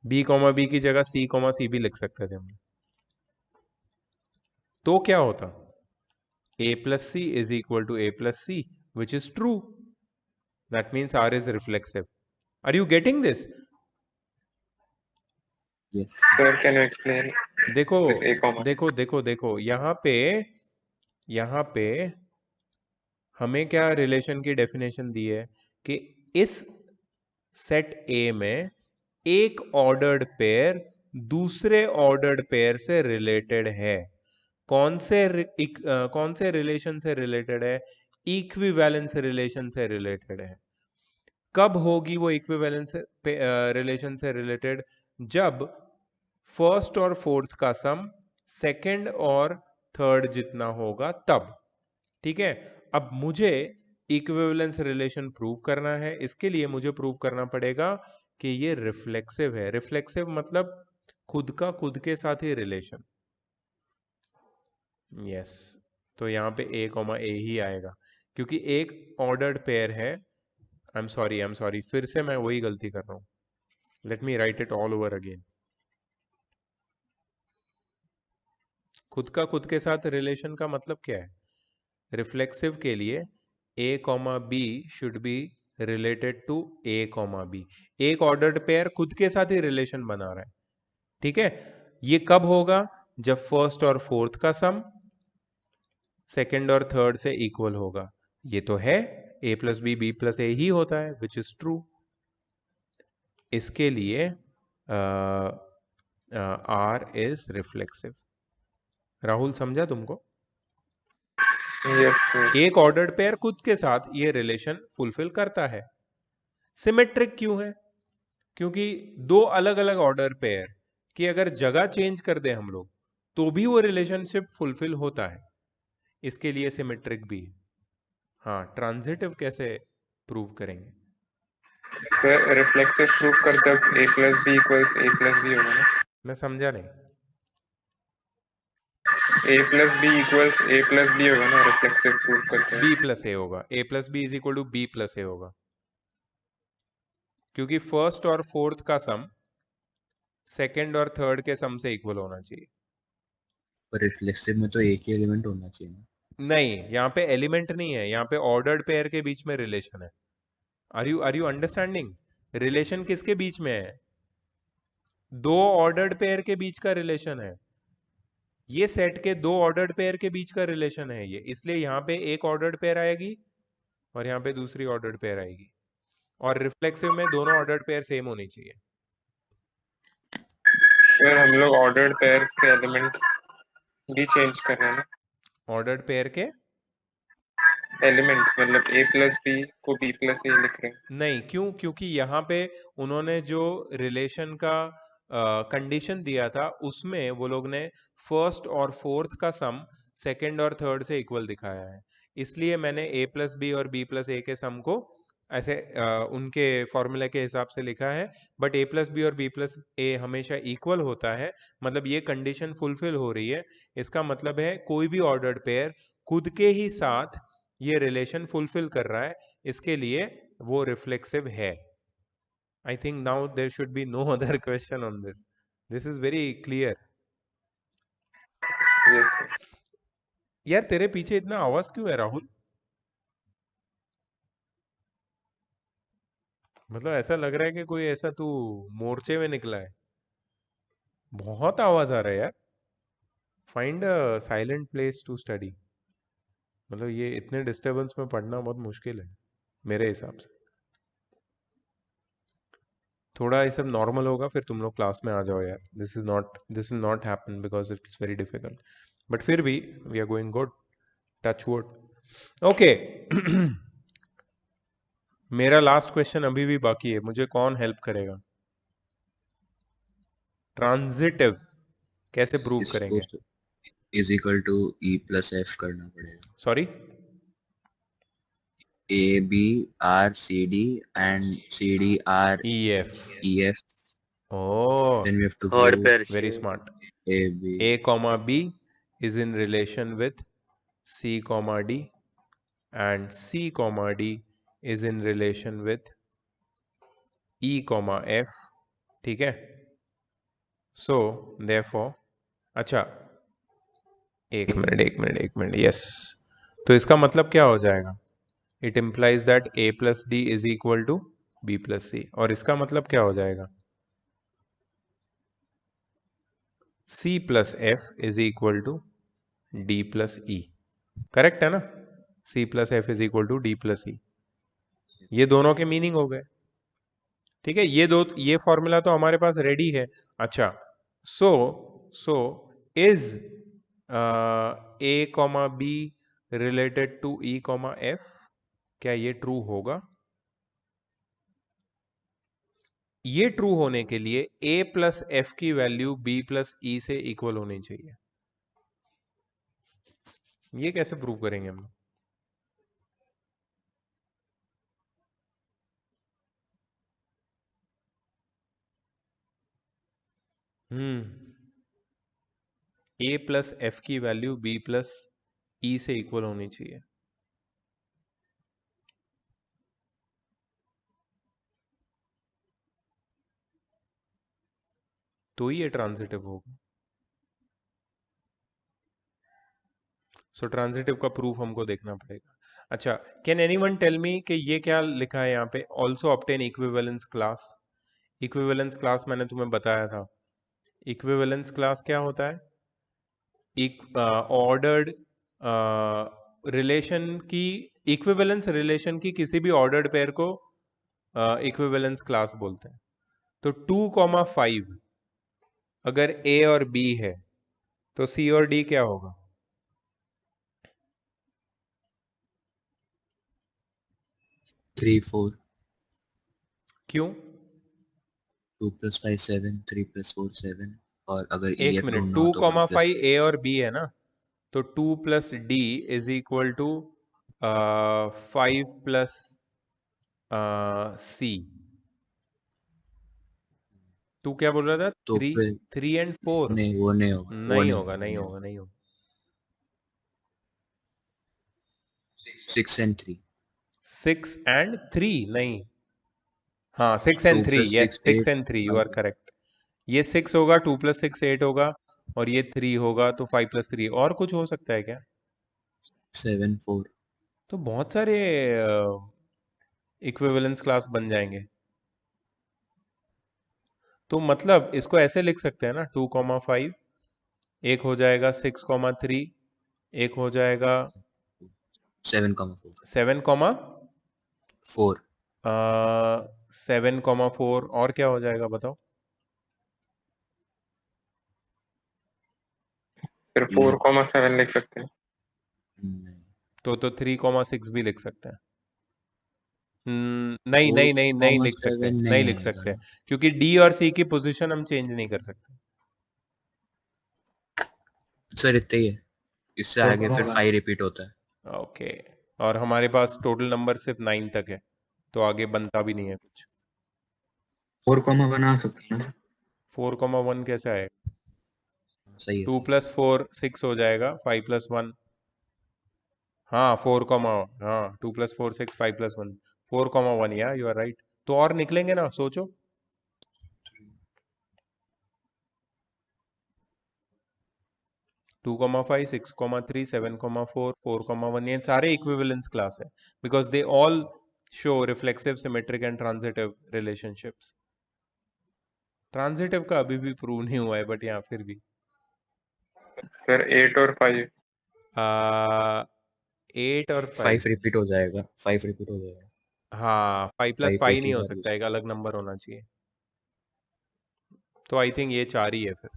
B comma B की जगह C comma C भी लिख सकते थे हम, तो क्या होता? A plus C is equal to A plus C, which is true. That means R is reflexive. Are you getting this? Yes. Sir, can you explain देखो this A comma? देखो यहाँ पे हमें क्या रिलेशन की डेफिनेशन दी है कि इस सेट ए में एक ऑर्डर्ड पेयर दूसरे ऑर्डर्ड पेयर से रिलेटेड है। कौन से रिलेशन से रिलेटेड है? इक्विवेलेंस रिलेशन से रिलेटेड है। कब होगी वो इक्विवेलेंस रिलेशन से रिलेटेड? जब फर्स्ट और फोर्थ का सम सेकंड और थर्ड जितना होगा तब। ठीक है, अब मुझे इक्विवेलेंस रिलेशन प्रूव करना है। इसके लिए मुझे प्रूव करना पड़ेगा कि ये रिफ्लेक्सिव है। रिफ्लेक्सिव मतलब खुद का खुद के साथ ही रिलेशन। यस, तो यहाँ पे ए कॉमा ए ही आएगा क्योंकि एक ऑर्डर्ड पेयर है। आई एम सॉरी, फिर से मैं वही गलती कर रहा हूँ। Let me right it all over again. खुद का खुद के साथ रिलेशन का मतलब क्या है? रिफ्लेक्सिव के लिए A comma B should be related to A comma B. एक ऑर्डर्ड पेयर खुद के साथ ही रिलेशन बना रहा है। ठीक है, ये कब होगा? जब फर्स्ट और फोर्थ का सम सेकंड और थर्ड से इक्वल होगा। ये तो है, ए प्लस बी प्लस ए ही होता है, विच इज ट्रू। इसके लिए आर इज रिफ्लेक्सिव। राहुल, समझा तुमको? Yes, sir. एक ऑर्डर्ड पेयर खुद के साथ ये रिलेशन फुलफिल करता है। सिमेट्रिक क्यों है? क्योंकि दो अलग अलग ऑर्डर पेयर की अगर जगह चेंज कर दे हम लोग तो भी वो रिलेशनशिप फुलफिल होता है। इसके लिए सिमेट्रिक भी है। हाँ, ट्रांजिटिव कैसे प्रूव करेंगे? Sir, reflexive proof करते वक्त A plus B equals A plus B होगा ना? मैं समझा नहीं। A plus B equals A plus B होगा ना reflexive proof करते वक्त? बी प्लस ए होगा। A plus B is equal to B plus A होगा क्योंकि फर्स्ट और फोर्थ का सम सेकंड और थर्ड के सम से इक्वल होना चाहिए। पर रिफ्लेक्सिव में तो एक ही एलिमेंट होना चाहिए ना। नहीं, यहाँ पे एलिमेंट नहीं है, यहाँ पे ऑर्डर्ड पेयर के बीच में रिलेशन है। Are you understanding? रिलेशन किसके बीच में है? दो ऑर्डर्ड पेयर के बीच का रिलेशन है। ये सेट के दो ऑर्डर्ड पेयर के बीच का रिलेशन है ये, इसलिए यहाँ पे एक ऑर्डर्ड पेयर आएगी और यहाँ पे दूसरी ऑर्डर्ड पेयर आएगी। और रिफ्लेक्सिव में दोनों ऑर्डर्ड पेयर सेम होनी चाहिए। Sir, हम लोग ordered pairs के elements भी change कर रहे हैं ना? ऑर्डर्ड पेयर के Elements मतलब A plus B को B plus A लिख रहे हैं। नहीं, क्यों? क्योंकि यहाँ पे उन्होंने जो रिलेशन का कंडीशन दिया था उसमें वो लोग ने फर्स्ट और फोर्थ का सम सेकंड और थर्ड से इक्वल दिखाया है। इसलिए मैंने ए प्लस बी और बी प्लस ए के सम को ऐसे उनके फॉर्मूले के हिसाब से लिखा है। बट ए प्लस बी और बी प्लस ए हमेशा इक्वल होता है, मतलब ये कंडीशन फुलफिल हो रही है। इसका मतलब है कोई भी ऑर्डर्ड पेयर खुद के ही साथ ये रिलेशन फुलफिल कर रहा है, इसके लिए वो रिफ्लेक्सिव है। I think now there should be no other question on this. This is very clear. Yes, sir. यार तेरे पीछे इतना आवाज क्यों है राहुल? मतलब ऐसा लग रहा है कि कोई ऐसा तू मोर्चे में निकला है। बहुत आवाज आ रहा है यार। Find a silent place to study. मतलब ये इतने डिस्टरबेंस में पढ़ना बहुत मुश्किल है मेरे हिसाब से। थोड़ा ये सब नॉर्मल होगा फिर तुम लोग क्लास में आ जाओ यार। This will not happen because it's very difficult, but फिर भी we are going good, touch wood. Okay, मेरा लास्ट क्वेश्चन अभी भी बाकी है, मुझे कौन हेल्प करेगा? ट्रांजिटिव कैसे प्रूव करेंगे? इसको is equal to E plus F करना पड़ेगा। Sorry, A B R C D and C D R E F. E F. Oh, Then we have to third prove pair very smart. A B. A comma B is in relation with C comma D. and C comma D is in relation with E comma F, ठीक है. So therefore, अच्छा एक minute, yes. तो इसका मतलब क्या हो जाएगा? It implies that A plus D is equal to B plus C. और इसका मतलब क्या हो जाएगा? C plus F is equal to D plus E. Correct है ना? C plus F is equal to D plus E. ये दोनों के मीनिंग हो गए. ठीक है, ये फॉर्मूला तो हमारे पास रेडी है. अच्छा, so is A comma B related to E comma F? क्या ये ट्रू होगा? ये ट्रू होने के लिए A प्लस एफ की वैल्यू B प्लस ई से इक्वल होनी चाहिए. ये कैसे प्रूव करेंगे हम? A प्लस एफ की वैल्यू B प्लस ई से इक्वल होनी चाहिए. तो ही ये ट्रांजिटिव होगा. सो ट्रांजिटिव का प्रूफ हमको देखना पड़ेगा. अच्छा, कैन एनीवन टेल मी कि ये क्या लिखा है यहाँ पे? Also obtain equivalence class. Equivalence class मैंने तुम्हें बताया था. इक्विवेलेंस क्लास क्या होता है? ऑर्डर्ड रिलेशन की, इक्विवेलेंस रिलेशन की किसी भी ऑर्डर्ड पेयर को इक्विवेलेंस क्लास बोलते हैं. तो 2,5 अगर A और B है तो C और D क्या होगा? Three four. क्यों? 2 + 5 7, 3 + 4 7. और अगर एक EF मिनट, ढूंढना हो तो 1 + 2,5 3. A और B है ना, तो 2 plus D is equal to 5 plus C. तू क्या बोल रहा था? तो 3 फिर 3 एंड 4? नहीं, वो नहीं होगा. वो नहीं नहीं होगा, होगा, नहीं नहीं होगा, होगा. नहीं होगा. 6 and 3. 6 एंड 3 नहीं. हाँ, 6 and 2 3, + yes, 6 6 8. And 3, you are correct. ये 6 होगा, 2 प्लस 6 8 होगा, और ये 3 होगा, तो 5 प्लस 3. और कुछ हो सकता है क्या? 7 4. तो बहुत सारे इक्विवेलेंस क्लास बन जाएंगे. तो मतलब इसको ऐसे लिख सकते हैं ना, 2,5, एक हो जाएगा 6,3, एक हो जाएगा 7,4. 7,4, 4. 7,4, और क्या हो जाएगा बताओ? फिर 4,7 लिख सकते हैं. नहीं. तो 3,6 भी लिख सकते हैं. नहीं नहीं नहीं नहीं लिख सकते, 4,7 नहीं नहीं लिख आएगा सकते, ना. क्योंकि डी और सी की पोजीशन हम चेंज नहीं कर सकते. सर इतना ही है. इससे आगे फिर 5 रिपीट होता है. ओके. और हमारे पास टोटल नंबर सिर्फ 9 तक है, तो आगे बनता भी नहीं है कुछ. 4,1 आ सकते हैं ना. 4,1 कैसे आएगा? सही है. 2 प्लस 4 6 हो जाएगा, 5 प्लस 1, हाँ 4, हाँ 2 प्लस 4 6, 5 प्लस 1 4,1. या यू आर राइट. तो और निकलेंगे ना, सोचो. 2,5 6,3 7,4 4,1, ये सारे इक्विवेलेंस क्लास है, because they all show reflexive, symmetric and transitive relationships. Transitive का अभी भी प्रूव नहीं हुआ है, बट यहाँ फिर भी सर 8 और 5. 8 और 5 5. रिपीट हो जाएगा. 5 रिपीट हो जाएगा. हाँ, 5 प्लस 5 5 80 नहीं हो बार सकता, एक अलग नंबर होना चाहिए. तो आई थिंक ये 4 ही है फिर.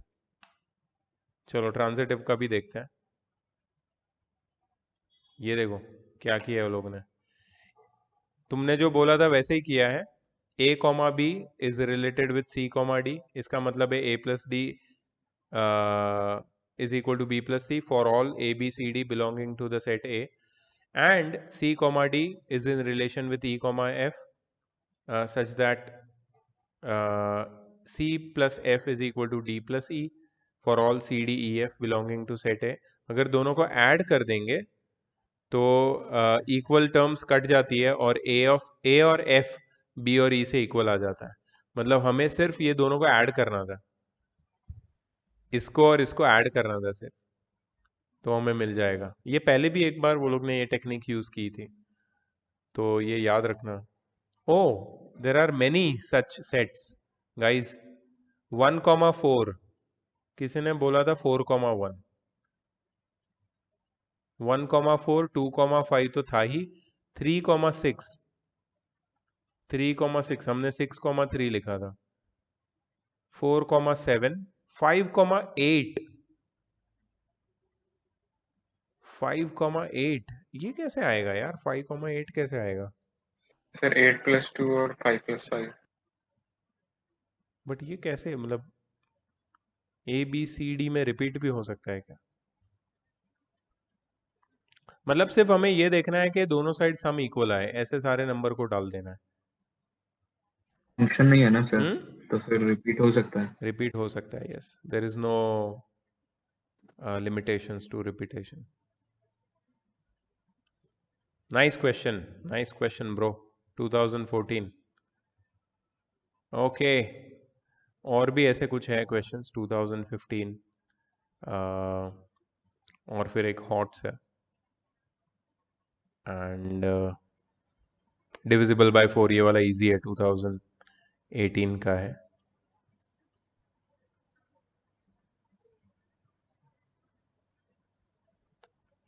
चलो ट्रांजिटिव का भी देखते हैं. ये देखो क्या किया है वो लोग ने. तुमने जो बोला था वैसे ही किया है. A comma B is related with C comma D. इसका मतलब है A plus D is equal to B plus C for all A, B, C, D belonging to the set A, and C comma D is in relation with E comma F such that C plus F is equal to D plus E for all C, D, E, F belonging to set A. अगर दोनों को add कर देंगे तो equal terms cut जाती है और ए और एफ बी और ई से इक्वल आ जाता है। मतलब हमें सिर्फ ये दोनों को ऐड करना था, इसको और इसको ऐड करना था सिर्फ, तो हमें मिल जाएगा। ये पहले भी एक बार वो लोग ने ये टेक्निक यूज की थी, तो ये याद रखना। Oh there are many such sets guys. 1,4 किसी ने बोला था 4,1, 1,4 2,5 तो था ही, 3,6 3,6 हमने 6,3 लिखा था, 4,7 5,8 5,8 ये कैसे आएगा यार? 5,8 कैसे आएगा? सर 8+2 और 5+5। बट ये कैसे, मतलब ए बी सी डी में रिपीट भी हो सकता है क्या? मतलब सिर्फ हमें ये देखना है कि दोनों साइड सम इक्वल आए, ऐसे सारे नंबर को डाल देना है। फंक्शन नहीं है ना सर, तो फिर रिपीट हो सकता है। रिपीट हो सकता है, yes, there is no limitations to repetition. Nice question bro. 2014. Okay, और भी ऐसे कुछ है क्वेश्चंस 2015 और फिर एक हॉट्स है एंड डिविजिबल बाय 4, ये वाला इजी है, 2018 का है।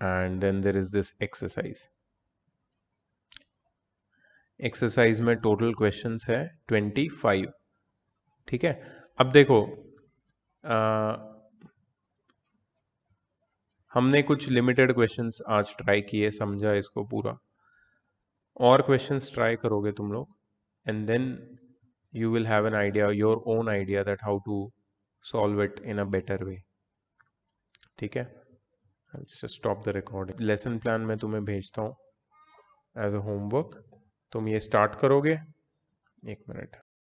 And then there is this exercise में टोटल क्वेश्चंस है 25, ठीक है। अब देखो हमने कुछ लिमिटेड क्वेश्चंस आज ट्राई किए, समझा इसको पूरा, और क्वेश्चंस ट्राई करोगे तुम लोग and then you will have an idea, your own idea, that how to solve it in a better way, ठीक है। I'll just stop the recording. Lesson plan मैं तुम्हें भेजता हूँ एज अ होमवर्क, तुम ये स्टार्ट करोगे। 1 मिनट।